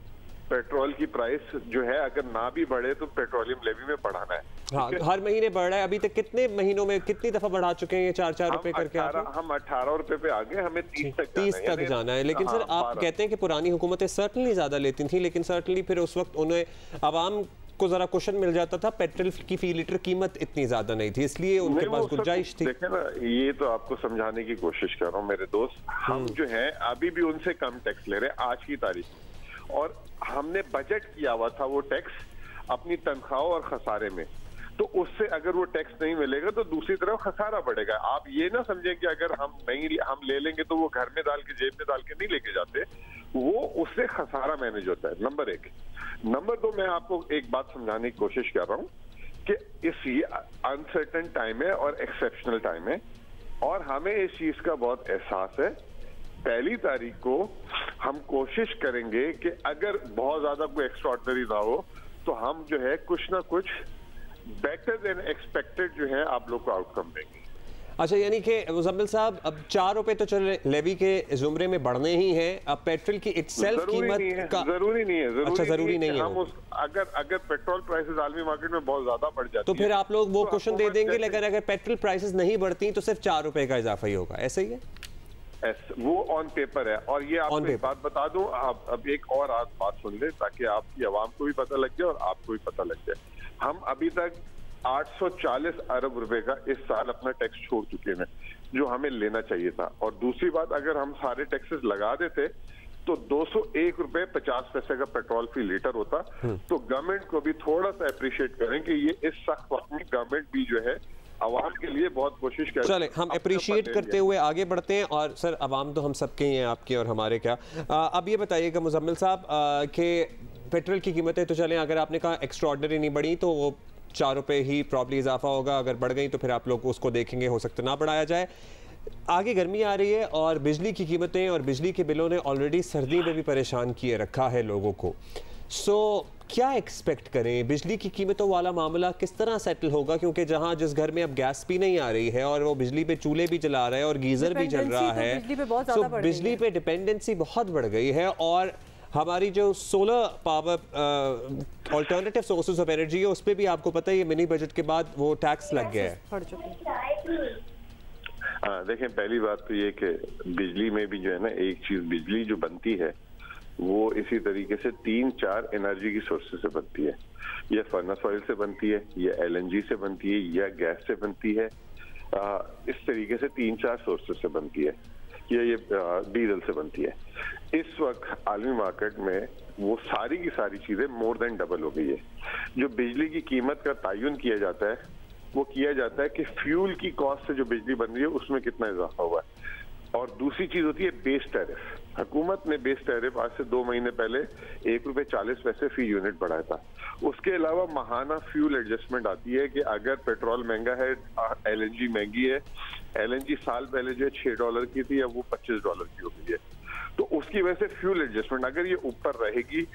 पेट्रोल की प्राइस जो है अगर ना भी बढ़े तो पेट्रोलियम लेवी में बढ़ाना है। हाँ, हर महीने बढ़ रहा है। अभी तक कितने महीनों में कितनी दफा बढ़ा चुके हैं ये 4-4 रुपए करके? हम 18 रुपए पे आ गए, हमें 30 तक जाना है। लेकिन सर, आप कहते हैं कि पुरानी हुकूमतें सर्टनली ज्यादा लेती थी, लेकिन सर्टनली फिर उस वक्त उन्हें आवाम को जरा कुशन मिल जाता था, पेट्रोल की फी लीटर कीमत इतनी ज्यादा नहीं थी, इसलिए उनके पास गुंजाइश थी। देखें ना, ये तो आपको समझाने की कोशिश कर रहा हूँ मेरे दोस्त। हम जो है अभी भी उनसे कम टैक्स ले रहे हैं आज की तारीख में, और हमने बजट किया हुआ था वो टैक्स अपनी तनख्वाहों और खसारे में। तो उससे अगर वो टैक्स नहीं मिलेगा तो दूसरी तरफ खसारा बढ़ेगा। आप ये ना समझें कि अगर हम ले लेंगे तो वो घर में डाल के, जेब में डाल के नहीं लेके जाते, वो उससे खसारा मैनेज होता है। नंबर 1। नंबर 2, मैं आपको एक बात समझाने की कोशिश कर रहा हूँ कि ये अनसर्टेन टाइम है और एक्सेप्शनल टाइम है, और हमें इस चीज का बहुत एहसास है। 1 तारीख को हम कोशिश करेंगे कि अगर बहुत ज्यादा कोई एक्स्ट्राऑर्डिनरी ना हो तो हम जो है कुछ ना कुछ बेटर देन एक्सपेक्टेड जो है आप लोग को आउटकम देंगे। अच्छा, यानी कि मुजम्मिल साहब, अब 4 रुपए तो चले लेवी के जुमरे में बढ़ने ही हैं, अब पेट्रोल की इटसेल्फ कीमत का जरूरी नहीं है। अच्छा, जरूरी नहीं है। हम अगर पेट्रोल प्राइसेस आलमी मार्केट में बहुत ज्यादा बढ़ जाती तो फिर आप लोग वो क्वेश्चन दे देंगे, लेकिन अगर पेट्रोल प्राइसेस नहीं बढ़ती तो सिर्फ 4 रुपए का इजाफा ही होगा, ऐसा ही है? वो ऑन पेपर है। और ये आपको एक बात बता दूं, आप अब एक और बात सुन ले ताकि आपकी आवाम को भी पता लग जाए और आपको भी पता लग जाए। हम अभी तक 840 अरब रुपए का इस साल अपना टैक्स छोड़ चुके हैं, जो हमें लेना चाहिए था। और दूसरी बात, अगर हम सारे टैक्सेस लगा देते तो 201 रुपए 50 पैसे का पेट्रोल फी लीटर होता। तो गवर्नमेंट को भी थोड़ा सा अप्रिशिएट करें कि ये इस सख्त वक्त में गवर्नमेंट भी जो है आवाम के लिए बहुत कोशिश कर। चले, हम अप्रिशिएट करते हुए आगे बढ़ते हैं। और सर, आवाम तो हम सबके ही हैं, आपके और हमारे क्या। अब ये बताइएगा मुजम्मिल साहब कि पेट्रोल की कीमतें तो चलें, अगर आपने कहा एक्स्ट्राऑर्डिनरी नहीं बढ़ी तो वो 4 रुपए ही प्रॉब्ली इजाफा होगा, अगर बढ़ गई तो फिर आप लोग उसको देखेंगे, हो सकता ना बढ़ाया जाए। आगे गर्मी आ रही है और बिजली की कीमतें और बिजली के बिलों ने ऑलरेडी सर्दी में भी परेशान किए रखा है लोगों को। क्या एक्सपेक्ट करें? बिजली की कीमतों वाला मामला किस तरह सेटल होगा? क्योंकि जहां जिस घर में अब गैस भी नहीं आ रही है और वो बिजली पे चूल्हे भी जला रहे हैं और गीजर भी चल रहा है, बिजली पे डिपेंडेंसी बहुत बढ़ गई है। और हमारी जो solar power alternative sources of energy है, उस पर भी आपको पता है ये मिनी बजट के बाद वो टैक्स लग गया है। देखें, पहली बात तो ये कि बिजली में भी जो है ना, एक चीज, बिजली जो बनती है वो इसी तरीके से 3-4 एनर्जी की सोर्सेज से बनती है। ये फर्नेस ऑयल से बनती है, ये LNG से बनती है, या गैस से बनती है। इस तरीके से 3-4 सोर्सेज से बनती है, ये डीजल से बनती है। इस वक्त आलमी मार्केट में वो सारी की सारी चीजें मोर देन डबल हो गई है। जो बिजली की कीमत का तयन किया जाता है वो किया जाता है कि फ्यूल की कॉस्ट से जो बिजली बन रही है उसमें कितना इजाफा हुआ है। और दूसरी चीज होती है बेस टैरिफ। हुकूमत ने बेस टैरिफ आज से 2 महीने पहले 1 रुपए 40 पैसे फी यूनिट बढ़ाया था। उसके अलावा माहाना फ्यूल एडजस्टमेंट आती है कि अगर पेट्रोल महंगा है, LNG महंगी है, LNG साल पहले जो है $6 की थी, अब वो $25 की हो गई है। तो उसकी वजह से फ्यूल एडजस्टमेंट, अगर ये ऊपर रहेगी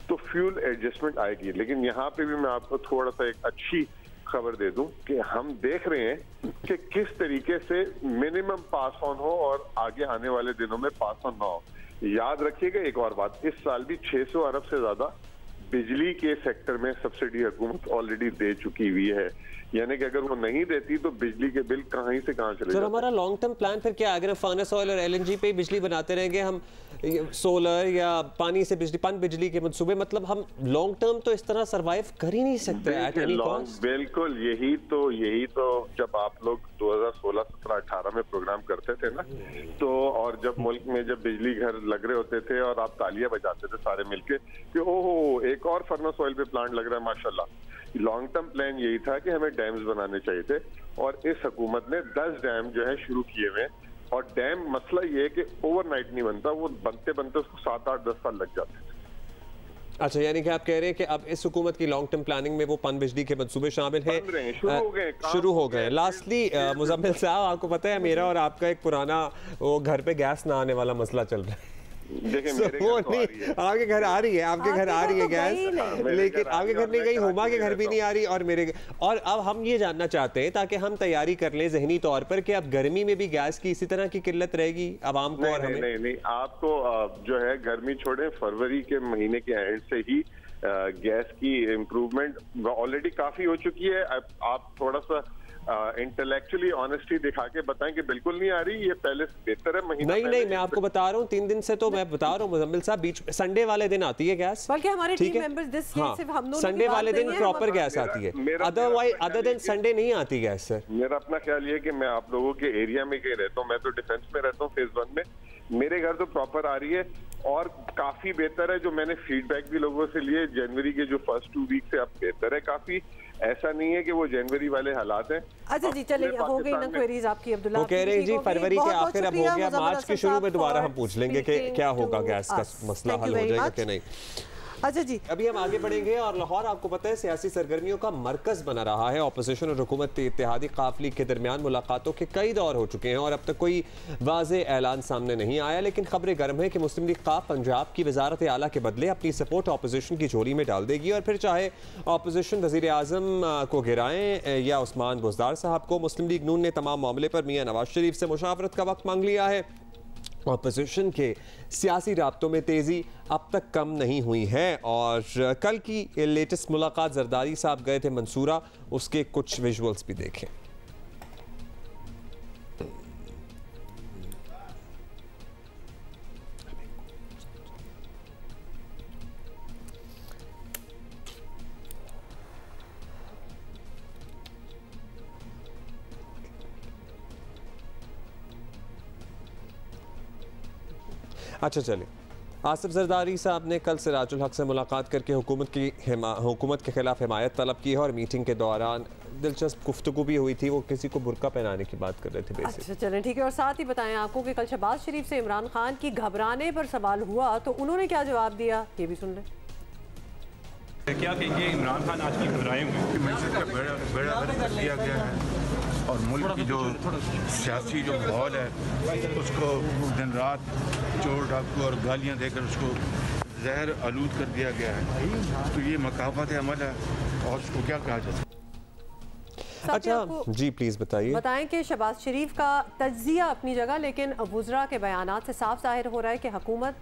तो फ्यूल एडजस्टमेंट आएगी। लेकिन यहाँ पे भी मैं आपको थोड़ा सा एक अच्छी खबर दे दूं कि हम देख रहे हैं कि किस तरीके से मिनिमम पास ऑन हो और आगे आने वाले दिनों में पास ऑन ना हो। याद रखिएगा एक और बात, इस साल भी 600 अरब से ज्यादा बिजली के सेक्टर में सब्सिडी हुकूमत ऑलरेडी दे चुकी हुई है। यानी कि अगर वो नहीं देती तो बिजली के बिल कहीं से कहां चले जाते। हमारा लॉन्ग टर्म प्लान फिर क्या? अगर फर्नेस ऑयल और LNG पे बिजली बनाते रहेंगे हम, सोलर या पानी से बिजली, पन बिजली के मंसूबे, मतलब हम लॉन्ग टर्म तो इस तरह सरवाइव कर ही नहीं सकते एट एनी कॉस्ट। बिल्कुल, यही तो जब आप लोग 2016, 17, 18 में प्रोग्राम करते थे ना, तो और जब मुल्क में जब बिजली घर लग रहे होते थे और आप तालियां बजाते थे सारे मिलके कि ओहो एक और फर्नेस ऑयल पे प्लांट लग रहा है माशाल्लाह। लॉन्ग टर्म प्लान यही था कि हमें डैम्स बनाने चाहिए थे, और इस हुकूमत ने 10 डैम जो है शुरू किए हुए। और डैम मसला ये है कि ओवरनाइट नहीं बनता, वो बनते बनते उसको 7, 8, 10 साल लग जाते थे। अच्छा, यानी कि आप कह रहे हैं कि अब इस हुकूमत की लॉन्ग टर्म प्लानिंग में वो पनबिजली के मंसूबे शामिल हैं, शुरू हो गए। लास्टली मुजम्मिल साहब, आपको पता है मेरा और आपका एक पुराना वो घर पे गैस ना आने वाला मसला चल रहा है। देखिए मेरे घर तो आपके घर आ रही है, आपके घर आ रही है गैस, लेकिन आपके घर नहीं गई, हुमा के घर भी नहीं आ रही और मेरे। और अब हम ये जानना चाहते हैं ताकि हम तैयारी कर लें जहनी तौर पर कि अब गर्मी में भी गैस की इसी तरह की किल्लत रहेगी आवाम को और हमें। नहीं, आपको जो है गर्मी छोड़े, फरवरी के महीने के एंड से ही गैस की इम्प्रूवमेंट ऑलरेडी काफी हो चुकी है। आप थोड़ा सा इंटेलेक्चुअली ऑनेस्टी दिखा के बताएं कि बिल्कुल नहीं आ रही, ये पहले से बेहतर है। महीना नहीं, मैं आपको बता रहा हूँ 3 दिन से तो मैं बता रहा हूँ मुजम्मिल साहब, बीच संडे वाले दिन आती है गैस, बल्कि हमारे टीम मेंबर्स जिस सिर्फ हम दोनों संडे वाले दिन प्रॉपर गैस आती है, अदरवाइज अदर देन संडे नहीं आती गैस। सर मेरा अपना ख्याल ये कि मैं आप लोगों के एरिया में कहीं रहता हूँ, मैं तो डिफेंस में रहता हूँ फेज 1 में, मेरे घर तो प्रॉपर आ रही है और काफी बेहतर है। जो मैंने फीडबैक भी लोगों से लिए, जनवरी के जो फर्स्ट 2 वीक से अब बेहतर है काफी, ऐसा नहीं है कि वो जनवरी वाले हालात हैं। अच्छा जी, चलिए हो गई ना क्वेरीज आपकी अब्दुल्ला। वो कह रहे हैं जी फरवरी के आखिर अब हो गया, मार्च के शुरू में दोबारा हम पूछ लेंगे कि क्या होगा, गैस का मसला हल हो जाएगा कि नहीं। अच्छा जी, अभी हम आगे बढ़ेंगे और लाहौर आपको पता है सियासी सरगर्मियों का मरकज बना रहा है। ऑपोजिशन और हुकूमत इत्तेहादी काफिले के दरमियान मुलाकातों के कई दौर हो चुके हैं और अब तक कोई वाज़े ऐलान सामने नहीं आया, लेकिन खबरें गर्म है कि मुस्लिम लीग क़ाफ पंजाब की वजारत आला के बदले अपनी सपोर्ट ऑपोजिशन की झोली में डाल देगी और फिर चाहे ऑपोजिशन वज़ीर आज़म को गिराएं या उस्मान बुज़दार साहब को। मुस्लिम लीग नून ने तमाम मामले पर मियां नवाज शरीफ से मुशावरत का वक्त मांग लिया है। ऑपोजिशन के सियासी राब्तों में तेज़ी अब तक कम नहीं हुई है और कल की लेटेस्ट मुलाकात जरदारी साहब गए थे मंसूरा, उसके कुछ विजुअल्स भी देखें। अच्छा चलिए, आसिफ जरदारी साहब ने कल सिराजुल हक से मुलाकात करके हुकूमत के खिलाफ हिमायत तलब की है और मीटिंग के दौरान दिलचस्प गुफ्तगू भी हुई थी। वो किसी को बुर्का पहनाने की बात कर रहे थे बेसिक। अच्छा चलें ठीक है। और साथ ही बताएं आपको कि कल शहबाज शरीफ से इमरान खान की घबराने पर सवाल हुआ तो उन्होंने क्या जवाब दिया, ये भी सुन लें। क्या कहेंगे, इमरान खान आजकल घबराए हुए हैं, बड़ा कर दिया गया है और मुल्क की जो सियासी जो माहौल है उसको दिन रात चोर डाकू और गालियां देकर उसको जहर आलूद कर दिया गया है। तो ये मकाफत अमल है और उसको क्या कहा जाए। अच्छा जी प्लीज़ बताएं कि शहबाज शरीफ का तज्जिया अपनी जगह, लेकिन वुज़रा के बयानात से साफ जाहिर हो रहा है कि हुकूमत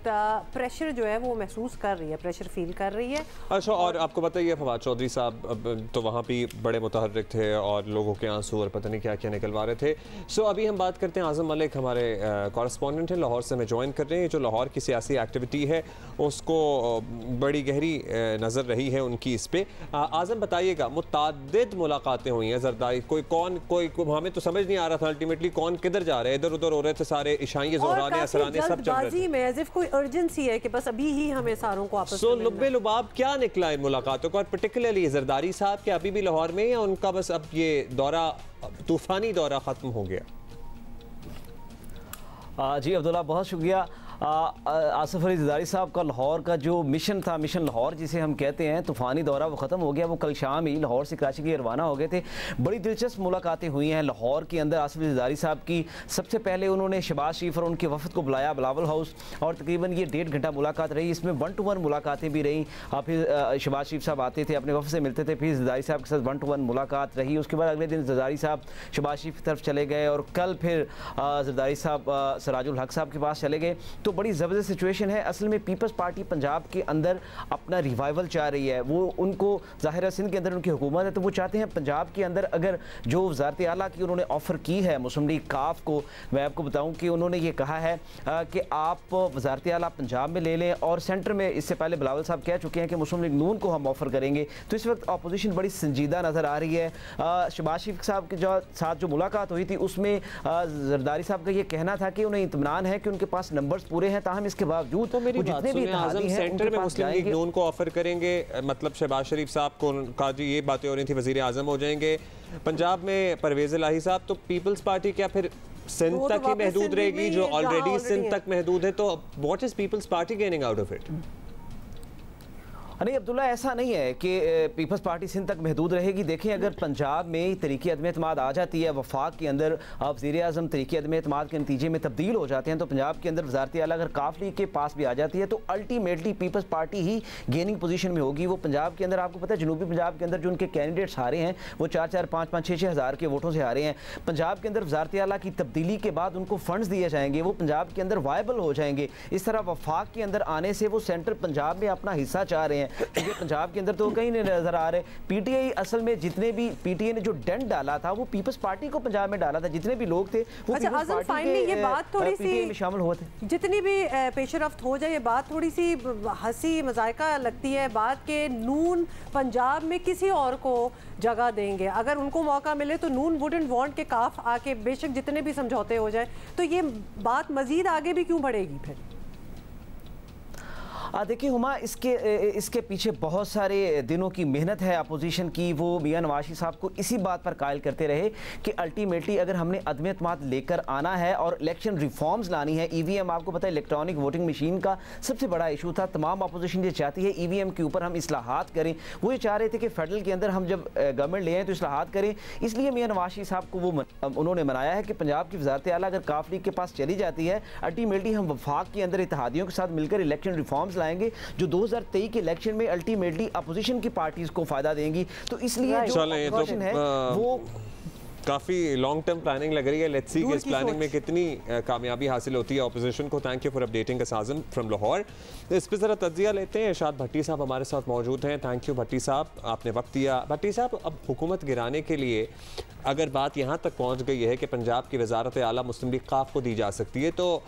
प्रेशर जो है वो महसूस कर रही है, प्रेशर फील कर रही है। अच्छा, और आपको पता ही है फवाद चौधरी साहब तो वहाँ भी बड़े मुतहर्रिक थे और लोगों के आंसू और पता नहीं क्या क्या निकलवा रहे थे। सो अभी हम बात करते हैं, आज़म मलिक हमारे कॉरेस्पॉन्डेंट हैं, लाहौर से हमें ज्वाइन कर रहे हैं। जो लाहौर की सियासी एक्टिविटी है उसको बड़ी गहरी नज़र रही है उनकी इस पर। आज़म बताइएगा, मुताद्दिद मुलाकातें हुई हैं कोई हमें तो समझ नहीं आ रहा था अल्टीमेटली कौन किधर जा रहे हैं, इधर उधर हो रहे थे सारे इशाइये ज़ोहराने असराने सब चल रहे थे। में एज़ कोई अर्जेंसी है कि बस अभी ही हमें सारों को आपस में लुब्बे लुबाब क्या निकला इन मुलाकातों का, और पर्टिकुलरली जरदारी साहब के अभी भी लाहौर में या उनका बस अब ये दौरा तूफानी दौरा ख़त्म हो गया? जी अब्दुल्ला, बहुत शुक्रिया। आसिफ अली जरदारी साहब का लाहौर का जो मिशन था, मिशन लाहौर जिसे हम कहते हैं, तूफ़ानी दौरा वो ख़त्म हो गया। वो कल शाम ही लाहौर से कराची के लिए रवाना हो गए थे। बड़ी दिलचस्प मुलाकातें हुई हैं लाहौर के अंदर आसिफ अली जरदारी साहब की। सबसे पहले उन्होंने शहबाज शरीफ और उनके वफद को बुलाया बिलावल हाउस और तकरीबन ये 1.5 घंटा मुलाकात रही। इसमें 1-to-1 मुलाकातें भी रहीं। फिर शहबाज शरीफ साहब आते थे, अपने वफद से मिलते थे, फिर जरदारी साहब के साथ 1-to-1 मुलाकात रही। उसके बाद अगले दिन जरदारी साहब शहबाज शरीफ की तरफ चले गए और कल फिर जरदारी साहब सिराजुल हक साहब के पास चले गए। तो बड़ी ज़बरदस्त सिचुएशन है। असल में पीपल्स पार्टी पंजाब के अंदर अपना रिवाइवल चाह रही है। वो उनको ज़ाहिर है सिंध के अंदर उनकी हुकूमत है, तो वो चाहते हैं पंजाब के अंदर अगर जो वज़ारत आला की उन्होंने ऑफ़र की है मुस्लिम लीग काफ को, मैं आपको बताऊं कि उन्होंने ये कहा है कि आप वज़ारत आला पंजाब में ले लें और सेंटर में, इससे पहले बिलावल साहब कह चुके हैं कि मुस्लिम लीग नून को हम ऑफ़र करेंगे। तो इस वक्त अपोजिशन बड़ी संजीदा नज़र आ रही है। शहबाज शरीफ साहब के साथ जो मुलाकात हुई थी उसमें जरदारी साहब का ये कहना था कि उन्हें इत्मीनान है कि उनके पास नंबर्स पूरे हैं, ताहम इसके बावजूद तो मेरी बात सुनिए, आज़म सेंटर में मुस्लिम लीग नून को ऑफर करेंगे, मतलब शहबाज शरीफ साहब को का जी ये बातें हो रही थी वजीर आज़म हो जाएंगे, पंजाब में परवेज़ इलाही साहब, तो पीपल्स पार्टी क्या फिर सिंध तक ही महदूद रहेगी जो ऑलरेडी सिंध तक महदूद है? तो what is People's Party gaining out of it? नहीं अब्दुल्ला, ऐसा नहीं है कि पीपल्स पार्टी सिंध तक महदूद रहेगी। देखें, अगर पंजाब में तरीके अदम एतमाद आ जाती है, वफाक के अंदर वज़ीर आज़म तरीके अदम एतमाद के नतीजे में तब्दील हो जाते हैं, तो पंजाब के अंदर वज़ारत आला अगर काफ लीग के पास भी आ जाती है तो अल्टीमेटली पीपल्स पार्टी ही गेनिंग पोजीशन में होगी। वो पंजाब के अंदर, आपको पता है जनूबी पंजाब के अंदर जो उनके कैंडिडेट्स हारे हैं वो 4-4, 5-5, 6-6 हज़ार के वोटों से हारे हैं। पंजाब के अंदर वज़ारत आला की तब्दीली के बाद उनको फंड्स दिए जाएंगे, वो पंजाब के अंदर वायबल हो जाएंगे। इस तरह वफाक के अंदर आने से वो सेंट्रल पंजाब में अपना हिस्सा चाह रहे हैं, क्योंकि पंजाब के अंदर तो कहीं नहीं नजर आ रहे। पीटीआई असल में जितने भी पीटीआई ने जो डेंट डाला था वो पीपल्स पार्टी को पंजाब में डाला था, जितने भी लोग थे वो अच्छा, पीपल्स पार्टी के ये बात थोड़ी सी में शामिल हुए थे। जितनी भी पेशरफ्त हो जाए, ये बात थोड़ी सी हंसी मजाका लगती है बात के नून पंजाब में किसी और को जगह देंगे। अगर उनको मौका मिले तो नून वुडंट वांट के काफ आके बेशक जितने भी समझौते हो जाए, तो ये बात मजीद आगे भी क्यों बढ़ेगी फिर? देखिए हुमा, इसके पीछे बहुत सारे दिनों की मेहनत है अपोजिशन की। वो मियां नवाज शरीफ साहब को इसी बात पर कायल करते रहे कि अल्टीमेटली अगर हमने अदम एतमाद लेकर आना है और इलेक्शन रिफॉर्म्स लानी है, ईवीएम आपको पता है इलेक्ट्रॉनिक वोटिंग मशीन का सबसे बड़ा इशू था। तमाम अपोजिशन ये चाहती है ईवीएम के ऊपर हम इस्लाहात करें। वो ये चाह रहे थे कि फेडरल के अंदर हम जब गवर्नमेंट ले आए तो इस्लाहात करें। इसलिए मियां नवाज शरीफ साहब को वो उन्होंने मनाया है कि पंजाब की वज़ारत आला अगर काफ लीग के पास चली जाती है, अल्टीमेटली हम वफाक के अंदर इत्तेहादियों के साथ मिलकर इलेक्शन रिफॉर्म्स लाएंगे जो 2023 के इलेक्शन में अल्टीमेटली अपोजिशन की पार्टीज को फायदा देंगी। तो इसलिए जो अपोजिशन है वो काफ़ी लॉन्ग टर्म प्लानिंग लग रही है। लेट्स सी कि इस प्लानिंग में कितनी कामयाबी हासिल होती है ऑपोजिशन को। Thank you for updating us Azam from Lahore. इस पर ज़रा तज्जिया लेते हैं। इरशाद भट्टी साहब हमारे साथ मौजूद हैं। थैंक यू भट्टी साहब, आपने वक्त दिया। भट्टी साहब, अब हुकूमत गिराने के लिए अगर बात यहाँ तक पहुँच गई है कि पंजाब की वज़ारत आला मुस्लिम लीग काफ को दी जा सकती है, तो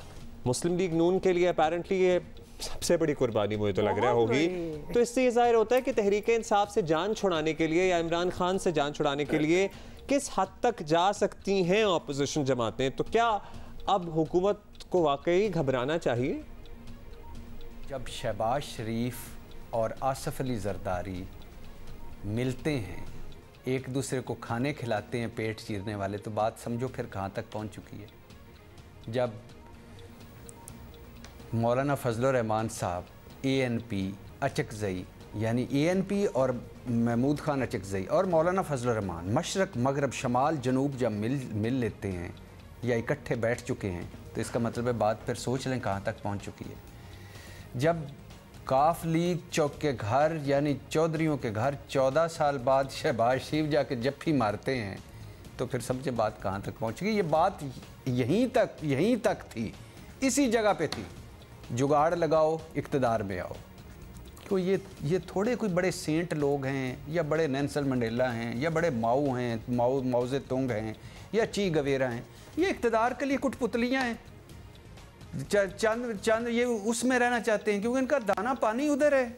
मुस्लिम लीग नून के लिए अपेरेंटली ये सबसे बड़ी कुर्बानी मुझे तो लग रहा होगी। तो इससे ये जाहिर होता है कि तहरीक इंसाफ से जान छुड़ाने के लिए या इमरान खान से जान छुड़ाने के लिए किस हद तक जा सकती हैं ऑपोजिशन जमातें। तो क्या अब हुकूमत को वाकई घबराना चाहिए? जब शहबाज शरीफ और आसफ अली जरदारी मिलते हैं, एक दूसरे को खाने खिलाते हैं पेट चीरने वाले, तो बात समझो फिर कहाँ तक पहुँच चुकी है। जब मौलाना फजलुर रहमान साहब ANP अचकज़ई, यानी ANP और महमूद खान अचकज़ई और मौलाना फजलुर रहमान मशरक़ मगरब शमाल जनूब जब मिल लेते हैं या इकट्ठे बैठ चुके हैं, तो इसका मतलब है बात फिर सोच लें कहाँ तक पहुँच चुकी है। जब काफ लीग चौक के घर यानी चौधरियों के घर 14 साल बाद शहबाज शरीफ जाके जफ्फी मारते हैं, तो फिर समझे बात कहाँ तक पहुँच गई। ये बात यहीं तक थी, इसी जगह पे थी, जुगाड़ लगाओ इक़्तिदार में आओ। क्यों ये थोड़े कोई बड़े सेंट लोग हैं या बड़े नेल्सन मंडेला हैं या बड़े माओ हैं, माओ जे तुंग हैं या ची गवेरा हैं। ये इक़्तिदार के लिए कुठपुतलियाँ हैं, चंद ये उसमें रहना चाहते हैं क्योंकि इनका दाना पानी उधर है।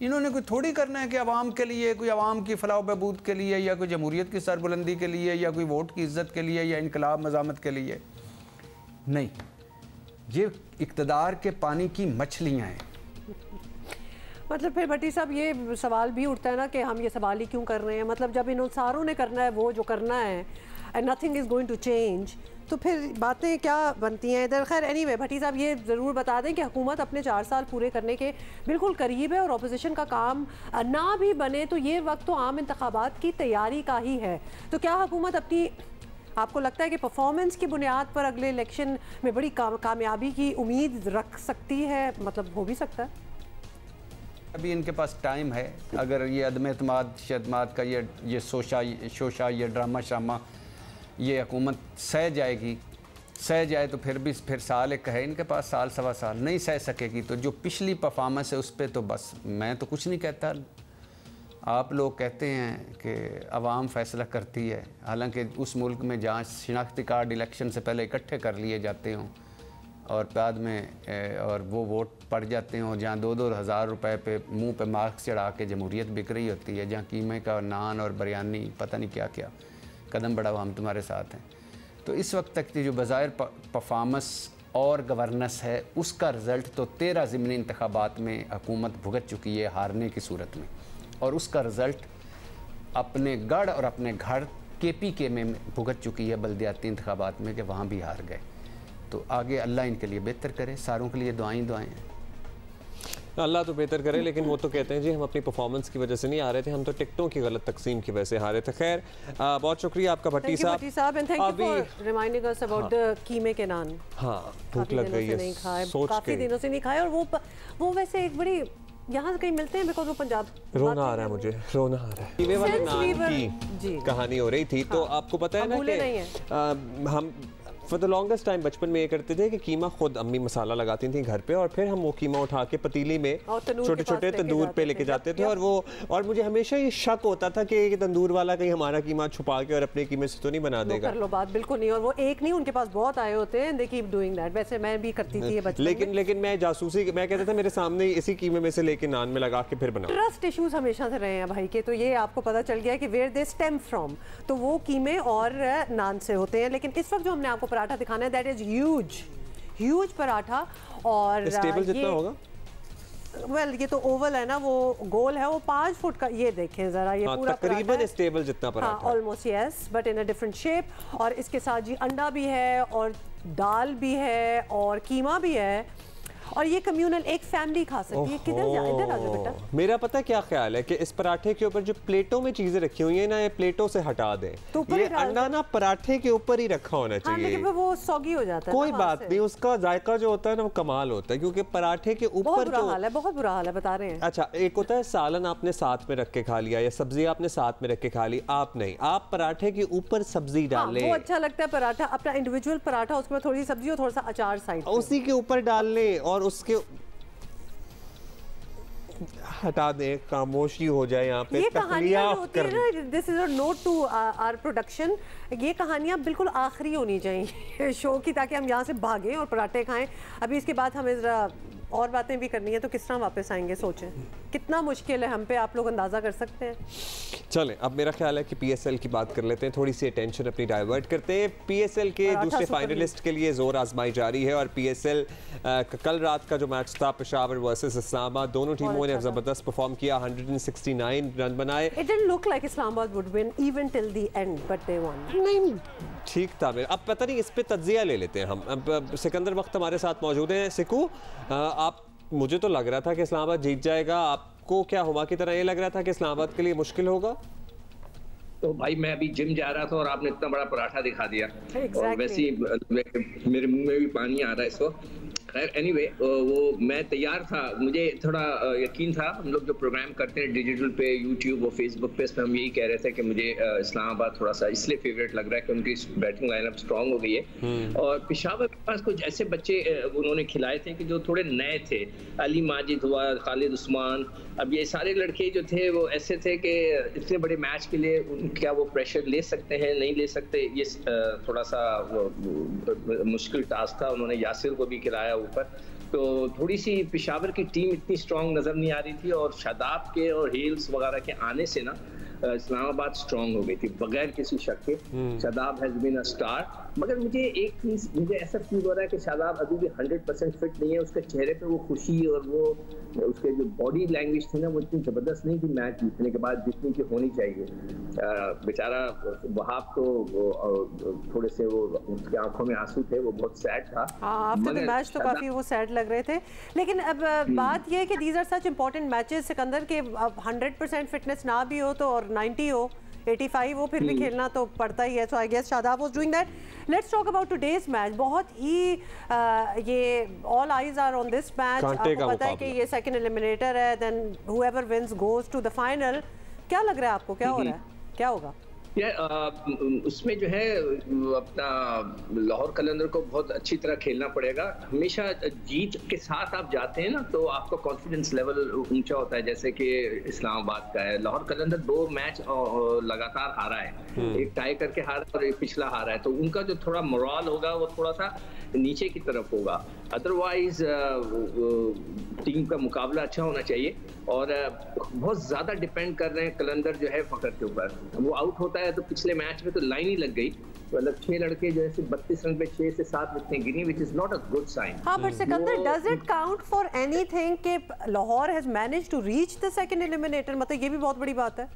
इन्होंने कोई थोड़ी करना है कि अवाम के लिए, कोई अवाम की फलाह बहबूद के लिए या कोई जमहूरियत की सरबुलंदी के लिए या कोई वोट की इज़्ज़त के लिए या इनकलाब मज़ामत के लिए। नहीं, ये इक़्तिदार के पानी की मछलियाँ हैं। मतलब फिर भट्टी साहब ये सवाल भी उठता है ना कि हम ये सवाल ही क्यों कर रहे हैं। मतलब जब इन सारों ने करना है वो जो करना है and nothing is going to change, तो फिर बातें क्या बनती हैं इधर। खैर एनीवे भट्टी साहब ये ज़रूर बता दें कि हुकूमत अपने 4 साल पूरे करने के बिल्कुल करीब है और अपोजिशन का काम ना भी बने तो ये वक्त तो आम इंतखाबात की तैयारी का ही है। तो क्या हुकूमत अपनी, आपको लगता है कि परफॉर्मेंस की बुनियाद पर अगले इलेक्शन में बड़ी कामयाबी की उम्मीद रख सकती है? मतलब हो भी सकता है। अभी इनके पास टाइम है। अगर ये अदम एतमाद शदमाद का ये शोशा ये ड्रामा शामा ये हुकूमत सह जाए तो फिर साल एक है इनके पास, साल सवा साल नहीं सह सकेगी। तो जो पिछली परफॉर्मेंस है उस पर तो बस मैं तो कुछ नहीं कहता। आप लोग कहते हैं कि अवाम फ़ैसला करती है, हालांकि उस मुल्क में जहाँ शिनाख्ती कार्ड इलेक्शन से पहले इकट्ठे कर लिए जाते हों और बाद में और वो वोट पड़ जाते हों, जहाँ 2-2 हज़ार रुपये पे मुंह पे मार्क्स चढ़ा के जमहूरियत बिक रही होती है, जहाँ कीमे का नान और बिरयानी पता नहीं क्या क्या, कदम बढ़ाओ हम तुम्हारे साथ हैं। तो इस वक्त तक की जो बज़ाहिर परफॉर्मेंस और गवर्नेंस है उसका रिज़ल्ट तो 13 ज़िमनी इंतखाबात में हुकूमत भुगत चुकी है हारने की सूरत में, और उसका रिज़ल्ट अपने गढ़ और अपने घर KPK में भुगत चुकी है बल्दियाती इंतखाबात में कि वहाँ भी हार गए। तो आगे अल्लाह इनके लिए बेहतर करे, सारों के लिए दुआएं हैं। अल्लाह तो बेहतर करे, लेकिन वो तो कहते हैं जी हम अपनी परफॉर्मेंस की वजह से नहीं आ रहे थे, हम तो टिकटों की गलत तकसीम की वजह से हारे थे। खैर बहुत शुक्रिया आपका भट्टी साहब, and thank you for reminding us about the कीमे के नान। हाँ, भूख लग गई है, काफी दिनों से नहीं खाए, और वो वैसे एक बड़ी यहाँ से कहीं मिलते हैं, बिकॉज़ वो पंजाब। रोना आ रहा है मुझे, रोना आ रहा है। कीमे वाले नान की कहानी हो रही थी, तो आपको पता है ना कि हम फॉर द लॉन्गेस्ट टाइम बचपन में ये करते थे कि कीमा खुद अम्मी मसाला लगाती थी घर पे, और फिर हम वो कीमा उठा के पतीली में छोटे छोटे तंदूर पे लेके जाते थे, और मुझे हमेशा ये शक होता था कि तंदूर वाला कहीं हमारा कीमा छुपा के और अपने कीमे से तो नहीं बना देगा। कर लो बात, बिल्कुल नहीं, और वो एक नहीं, उनके पास बहुत आए होते हैं, दे कीप डूइंग दैट। वैसे मैं भी करती थी ये बचपन में, लेकिन मैं जासूसी, मैं कहता था मेरे सामने इसी कीमे में से लेके नान में लगा के फिर बनाओ। ट्रस्ट इश्यूज हमेशा से रहे हैं भाई के, तो ये आपको पता चल गया कि वेयर दे स्टेम फ्रॉम, तो वो कीमे और नान से होते हैं। लेकिन इस वक्त जो हमने आपको पराठा दिखाना है, दैट ह्यूज पराठा, और टेबल जितना होगा, ये तो ओवल है ना, वो गोल है, वो 5 फुट का, ये देखें जरा, ये पूरा तकरीबन इस टेबल जितना paratha, almost yes, but in a different shape. और इसके साथ जी अंडा भी है, और दाल भी है, और कीमा भी है, और ये कम्युनल एक फैमिली खा सकती है। किधर जा, इधर आ जाओ बेटा। मेरा पता क्या ख्याल है कि इस पराठे के ऊपर जो प्लेटों में चीजें रखी हुई हैं ना, ये प्लेटों से हटा दें, तो ये अंडा ना पराठे के ऊपर ही रखा होना चाहिए। हाँ, लेकिन वो सॉगी हो जाता है। कोई बात नहीं, उसका जायका जो होता है ना वो कमाल होता है, क्योंकि पराठे के ऊपर बहुत बुरा हाल है, बता रहे हैं। अच्छा, एक होता है सालन आपने साथ में रख के खा लिया, या सब्जी आपने साथ में रख के खा ली, आप नहीं, आप पराठे के ऊपर सब्जी डालें। वो अच्छा लगता है पराठा, अपना इंडिविजुअल पराठा, उसमें थोड़ी सब्जी और थोड़ा सा अचार साइड उसी के ऊपर डाल लें, और उसके हटा दें, खामोशी हो जाए यहाँ पे। ये कहानियां होती है ना, this is a note to our production, ये कहानियां बिल्कुल आखिरी होनी चाहिए शो की, ताकि हम यहाँ से भागें और पराठे खाएं। अभी इसके बाद हमें जरा और बातें भी करनी है, तो किस तरह वापस आएंगे, सोचें कितना मुश्किल है हम पे, आप लोग अंदाजा कर सकते हैं। चलें, अब मेरा ख्याल है कि पीएसएल की बात कर लेते हैं, थोड़ी सी अटेंशन अपनी डाइवर्ट करते हैं। पीएसएल के दूसरे फाइनलिस्ट के लिए जोर आजमाई जारी है, और पीएसएल कल रात का जो मैच था पेशावर वर्सेस इस्लामाबाद, दोनों टीमों ने जबरदस्त परफॉर्म किया, 169 रन बनाए। It didn't look like Islamabad would win even till the end, but they one. नहीं, ठीक था मेरा। अब पता नहीं, इस पे तज्जिया ले लेते हैं हम। अब सिकंदर वक्त हमारे साथ मौजूद हैं। सिकू, आप, मुझे तो लग रहा था कि इस्लामाबाद जीत जाएगा, आपको क्या हुमा की तरह ये लग रहा था कि इस्लामाबाद के लिए मुश्किल होगा? तो भाई मैं अभी जिम जा रहा था और आपने इतना बड़ा पराठा दिखा दिया, और वैसे ही मेरे मुंह में भी पानी आ रहा है इस वक्त। खैर एनीवे, वो मैं तैयार था, मुझे थोड़ा यकीन था। हम लोग जो प्रोग्राम करते हैं डिजिटल पे, यूट्यूब और फेसबुक पे, इसमें हम यही कह रहे थे कि मुझे इस्लामाबाद थोड़ा सा इसलिए फेवरेट लग रहा है कि उनकी बैटिंग लाइनअप स्ट्रांग हो गई है, और पेशावर के पास कुछ ऐसे बच्चे उन्होंने खिलाए थे कि जो थोड़े नए थे। अली माजिद हुआ, खालिद उस्मान, अब ये सारे लड़के जो थे वो ऐसे थे कि इतने बड़े मैच के लिए क्या वो प्रेशर ले सकते हैं, नहीं ले सकते, ये थोड़ा सा मुश्किल टास्क था। उन्होंने यासिर को भी खिलाया ऊपर, तो थोड़ी सी पेशावर की टीम इतनी स्ट्रांग नजर नहीं आ रही थी, और शादाब के और हेल्स वगैरह के आने से ना इस्लामाबाद स्ट्रांग हो गई थी बगैर किसी शक के। Shadab has been a star, मगर मुझे एक चीज, मुझे ऐसा फील हो रहा है कि शादाब अभी भी 100% फिट नहीं है। उसके चेहरे पे वो खुशी और वो उसके जो बॉडी लैंग्वेज थी ना, वो इतनी जबरदस्त नहीं थी मैच जीतने के बाद जितनी की होनी चाहिए। बेचारा वहाब तो थोड़े से वो उसकी आंखों में आंसू थे, वो बहुत सैड था। आफ्टर द मैच तो काफी वो सैड लग रहे थे। लेकिन अब बात ये है कि these are such important matches Sikandar के, अब 100% फिटनेस ना भी हो तो, और 90 हो, 85 वो, फिर भी खेलना तो पड़ता ही है। So I guess Shadab was doing that. Let's talk about today's match. बहुत ही ये all eyes are on this match. आपको पता है कि ये सेकंड एलिमिनेटर है, then whoever wins goes to the final. क्या लग रहा है आपको, क्या हो रहा है, क्या होगा? उसमें जो है अपना लाहौर कलंदर को बहुत अच्छी तरह खेलना पड़ेगा। हमेशा जीत के साथ आप जाते हैं ना, तो आपका कॉन्फिडेंस लेवल ऊंचा होता है, जैसे कि इस्लामाबाद का है। लाहौर कलंदर 2 मैच लगातार हारा है, एक टाई करके हारा और एक पिछला हारा है, तो उनका जो थोड़ा मोराल होगा वो थोड़ा सा नीचे की तरफ होगा। अदरवाइज टीम का मुकाबला अच्छा होना चाहिए, और बहुत ज्यादा डिपेंड कर रहे हैं कलंदर जो है फखर के ऊपर। वो आउट होता है तो पिछले मैच में तो लाइन ही लग गई, मतलब 6 लड़के जो है 32 रन पे 6 से 7 विकेटें गिनी, which is not a good sign. हां, but Sikandar, does it count for anything कि Lahore has managed to reach the second eliminator? मतलब ये भी बहुत बड़ी बात है।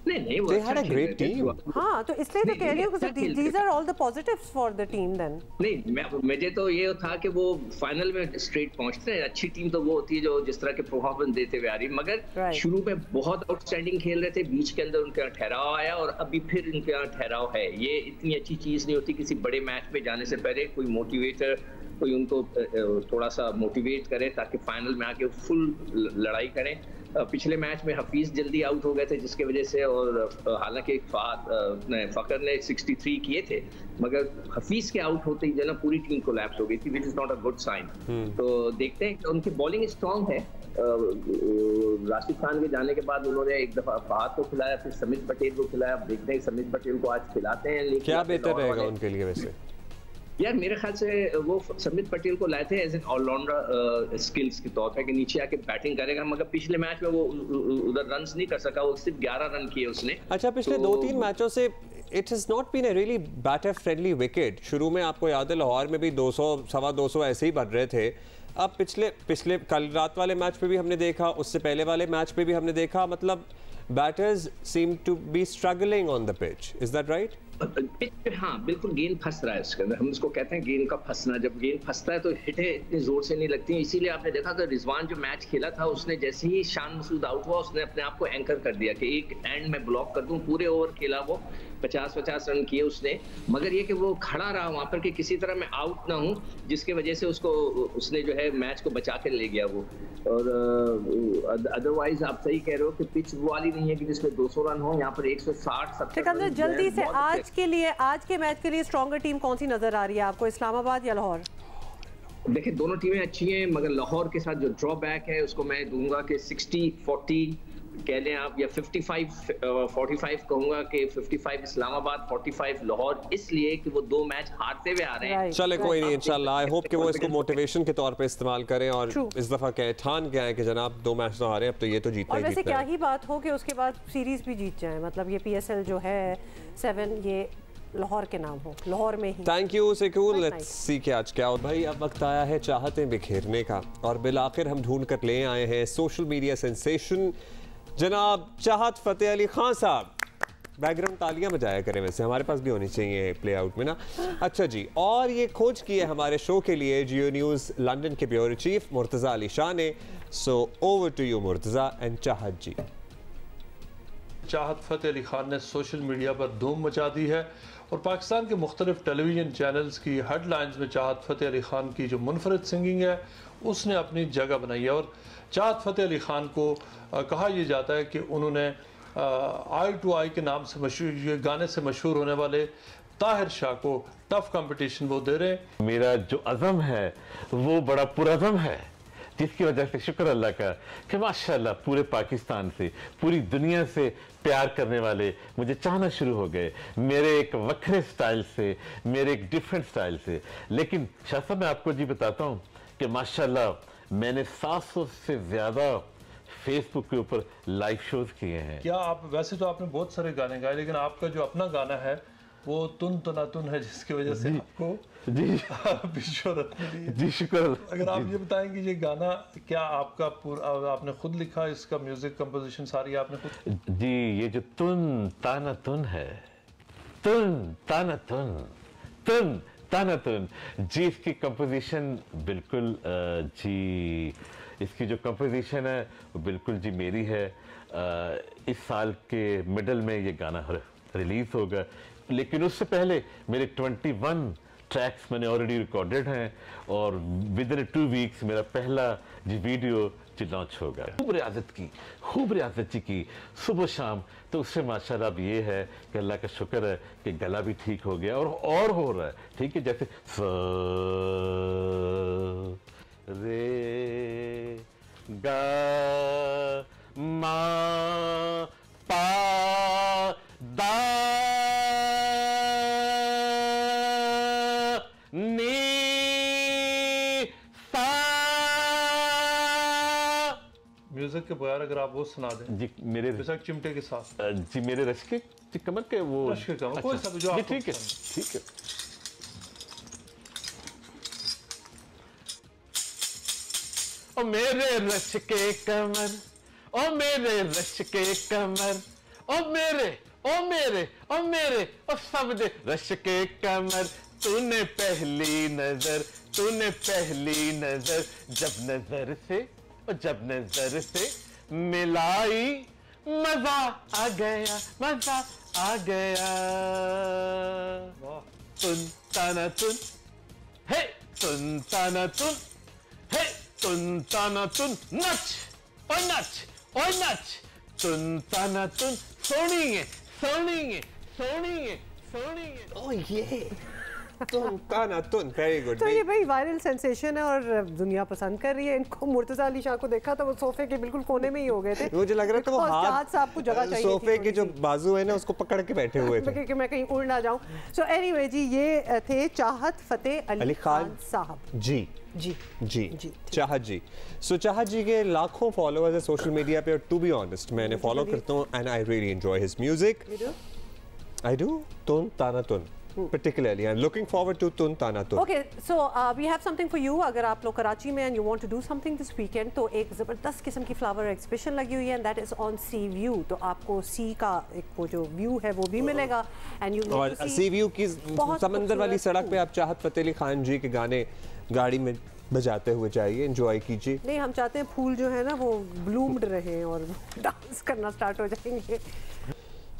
नहीं वो they अच्छा had a खेल great रहे थे। team. हाँ, तो इसलिए तो नहीं, कह रही हूँ अच्छा कि खेलते these थे। are all the positives for the team then. नहीं मुझे तो ये था कि वो फाइनल में स्ट्रेट पहुंचते हैं। अच्छी टीम तो वो होती है जो जिस तरह के परफॉर्मेंस देते हुए आ रही है, मगर शुरू में बहुत आउटस्टैंडिंग खेल रहे थे, बीच के अंदर उनके यहाँ ठहराव आया और अभी फिर उनके यहाँ ठहराव है। ये इतनी अच्छी चीज नहीं होती किसी बड़े मैच में जाने से पहले कोई मोटिवेटर कोई उनको थोड़ा सा मोटिवेट करे ताकि फाइनल में आके फुल लड़ाई करें। पिछले मैच में हफीज जल्दी आउट हो गए थे जिसके वजह से, और हालांकि फकर ने 63 किए थे, मगर हफीज के आउट होते ही जो ना पूरी टीम कोलैप्स हो गई थी, which is not a good sign. तो देखते हैं, उनकी बॉलिंग स्ट्रांग है। राशिद खान के जाने के बाद उन्होंने एक दफा फहाद को खिलाया, फिर समित पटेल को खिलाया। अब देखते हैं समित पटेल को आज खिलाते हैं। क्या बेहतर रहेगा उनके लिए वैसे? यार मेरे ख्याल से वो समित पटेल को लाए थे एज एन ऑलराउंडर स्किल्स के तौर पे कि नीचे आके बैटिंग करेगा, मगर पिछले मैच में वो उधर रन्स नहीं कर सका, वो सिर्फ 11 रन किए उसने। अच्छा, पिछले 2-3 मैचों से it has not been a really batter friendly wicket. शुरू में आपको याद है लाहौर में भी 200 सवा 200 ऐसे ही बढ़ रहे थे। अब पिछले कल रात वाले मैच पे भी हमने देखा, उससे पहले वाले मैच पे भी हमने देखा, मतलब batters seem to be struggling on the pitch. Is that right? हाँ बिल्कुल, गेंद फंस रहा है उसके अंदर। हम इसको कहते हैं गेंद का फंसना। जब गेंद फंसता है तो हिटें इतनी जोर से नहीं लगती हैं। इसीलिए आपने देखा कि रिजवान जो मैच खेला था उसने जैसे ही शान मसूद आउट हुआ उसने अपने आप को एंकर कर दिया कि एक एंड में ब्लॉक कर दूं। पूरे ओवर खेला वो, 50-50 रन किए उसने, मगर ये कि वो खड़ा रहा वहां पर कि किसी तरह मैं आउट ना हूं, जिसके वजह से उसने जो है मैच को बचा के ले गया वो। और अदरवाइज आप सही कह रहे हो कि पिच वाली नहीं है कि जिसमें 200 रन हो। यहाँ पर 160-70 जल्दी से आज के मैच के लिए स्ट्रॉन्गर टीम कौन सी नजर आ रही है आपको, इस्लामाबाद या लाहौर? देखिए दोनों टीमें अच्छी हैं, मगर लाहौर के साथ जो ड्रॉबैक है उसको मैं दूंगा कि 60-40 कह लें आप, या 55-45 कहूंगा कि 55 इस्लामाबाद 45 लाहौर, इसलिए कि वो 2 मैच हारते हुए आ रहे हैं। चले कोई नहीं, इंशाल्लाह आई होप कि वो इसको मोटिवेशन के तौर पे इस्तेमाल करें और इस दफा क्या ठान गए हैं कि जनाब 2 मैच तो हारे, अब तो ये तो जीतना ही जीतना है। और वैसे क्या ही बात हो कि उसके बाद सीरीज भी जीत जाए, मतलब ये PSL जो है 7 ये लाहौर के नाम हो, लाहौर में ही। थैंक यू सिकूल, लेट्स सी कि आज क्या हो। भाई अब वक्त आया है चाहतें बिखेरने का, और बिलाखिर हम ढूंढ कर ले आए हैं सोशल मीडिया सेंसेशन जनाब चाहत फतेह अली खान साहब। बैकग्राउंड तालियां बजाया करें, वैसे हमारे पास भी होनी चाहिए प्ले आउट में ना। अच्छा जी, और ये खोज की है हमारे शो के लिए जियो न्यूज़ लंदन के ब्यूरो चीफ मुर्तज़ा अली शाह ने। So over to you Murtaza and Chahat ji. चाहत फतेह अली खान ने सोशल मीडिया पर धूम मचा दी है और पाकिस्तान के मुख्तलिफ टेलीविज़न चैनल्स की हेडलाइंस में चाहत फतेह अली खान की जो मुनफरद सिंगिंग है उसने अपनी जगह बनाई है। और चाहत फतेह अली खान को कहा यह जाता है कि उन्होंने आई टू आई के नाम से मशहूर, ये गाने से मशहूर होने वाले ताहिर शाह को टफ कंपटीशन वो दे रहे हैं। मेरा जो अज़म है वो बड़ा पुरअज़म है, जिसकी वजह से शुक्र अल्लाह का कि माशाल्लाह पूरे पाकिस्तान से, पूरी दुनिया से प्यार करने वाले मुझे चाहना शुरू हो गए, मेरे एक वक्रे स्टाइल से, मेरे एक डिफरेंट स्टाइल से। लेकिन शाह साहब मैं आपको जी बताता हूँ कि माशाल्लाह मैंने 700 से ज़्यादा फेसबुक के ऊपर लाइव शोज किए हैं। क्या आप, वैसे तो आपने बहुत सारे गाने गाए, लेकिन आपका जो अपना गाना है वो तुन तनातुन है, जिसकी वजह से आपको जी शोहरत मिली है। जी शुक्र। अगर आप ये बताएंगे ये गाना क्या आपका आपने खुद लिखा, इसका म्यूजिक कंपोजिशन सारी आपने खुद? जी, ये जो तुन ताना तुन है, तुन ताना तुन, तुन ताना तुन जी, इसकी कंपोजिशन बिल्कुल जी, इसकी जो कंपोजिशन है वो बिल्कुल जी मेरी है। इस साल के मिडल में ये गाना रिलीज होगा, लेकिन उससे पहले मेरे 21 ट्रैक्स मैंने ऑलरेडी रिकॉर्डेड हैं और विद इन 2 वीक्स मेरा पहला जी वीडियो जी लॉन्च होगा। खूब रियाजत जी की सुबह शाम, तो उससे माशाल्लाह अब ये है कि अल्लाह का शुक्र है कि गला भी ठीक हो गया और हो रहा है ठीक है। जैसे रे गा मा पा दा नी सा। म्यूजिक के बगैर अगर आप वो सुना दें जी, मेरे बेशक चिमटे के साथ जी, मेरे रश के कमर के वो रश के कमर, कोई सा भी जो आपको ठीक है ठीक है। ओ मेरे रश के कमर, ओ मेरे रश के कमर, ओ मेरे ओ मेरे ओ मेरे ओ सब दे रश के कमर, तूने पहली नजर, तूने पहली नजर, जब नजर से मिलाई, मजा आ गया, मजा आ गया। तुन ताना तुन, हे तुन ताना तुन, हे तुन ताना तुन, नच और नच और नच, तुन ताना तुन, सोनिए सोनिए सोनिए सोनिए। ओह ये तुन ताना तुन, वेरी गुड। तो ये भाई वायरल सेंसेशन है और दुनिया पसंद कर रही है इनको। मुर्तजा अली शाह को देखा तो वो सोफे के बिल्कुल कोने में ही हो गए थे। मुझे लग रहा था वो हाथ साहब को जगह चाहिए, सोफे के जो बाजू है ना उसको पकड़ के बैठे हुए थे कि मैं कहीं उड़ ना जाऊं। सो एनीवे जी, ये थे चाहत फतेह अली खान साहब। जी जी जी जी चाहत जी। सो चाहत जी के लाखों फॉलोअर्स है सोशल मीडिया पे और टू बी ऑनेस्ट मैं इन्हें फॉलो करता हूँ and I really enjoy his music. I do तुन ताना तुन particularly I'm looking forward to Tun Tana Tun. Okay, so we have something for you. अगर आप लोग कराची में and you want to do something this weekend, तो एक ज़बरदस्त किस्म की फ्लावर एग्जीबिशन लगी हुई है and that is on Sea View. तो आपको सी का एक वो जो व्यू है वो भी मिलेगा and you और सी व्यू की समंदर वाली सड़क पे आप चाहत फतेह अली खान जी के गाने गाड़ी में बजाते हुए जाइए, एंजॉय कीजिए। नहीं, हम चाहते हैं फूल जो है ना वो ब्लूम्ड रहे और डांस करना स्टार्ट हो जाएंगे।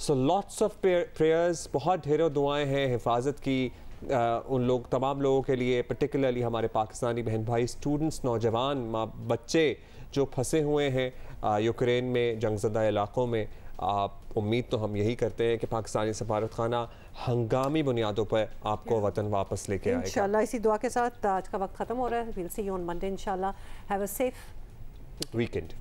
सो लॉट्स ऑफ प्रेयर्स, बहुत ढेरों दुआएं हैं हिफाजत की उन लोग तमाम लोगों के लिए, पर्टिकुलरली हमारे पाकिस्तानी बहन भाई, स्टूडेंट्स, नौजवान, बच्चे जो फंसे हुए हैं यूक्रेन में, जंगज़दा इलाकों में। उम्मीद तो हम यही करते हैं कि पाकिस्तानी सफारत खाना हंगामी बुनियादों पर आपको वतन वापस लेके आएगा इंशाल्लाह। इसी दुआ के साथ आज का वक्त ख़त्म हो रहा है। Will see you on Monday इंशाल्लाह। Have a safe weekend.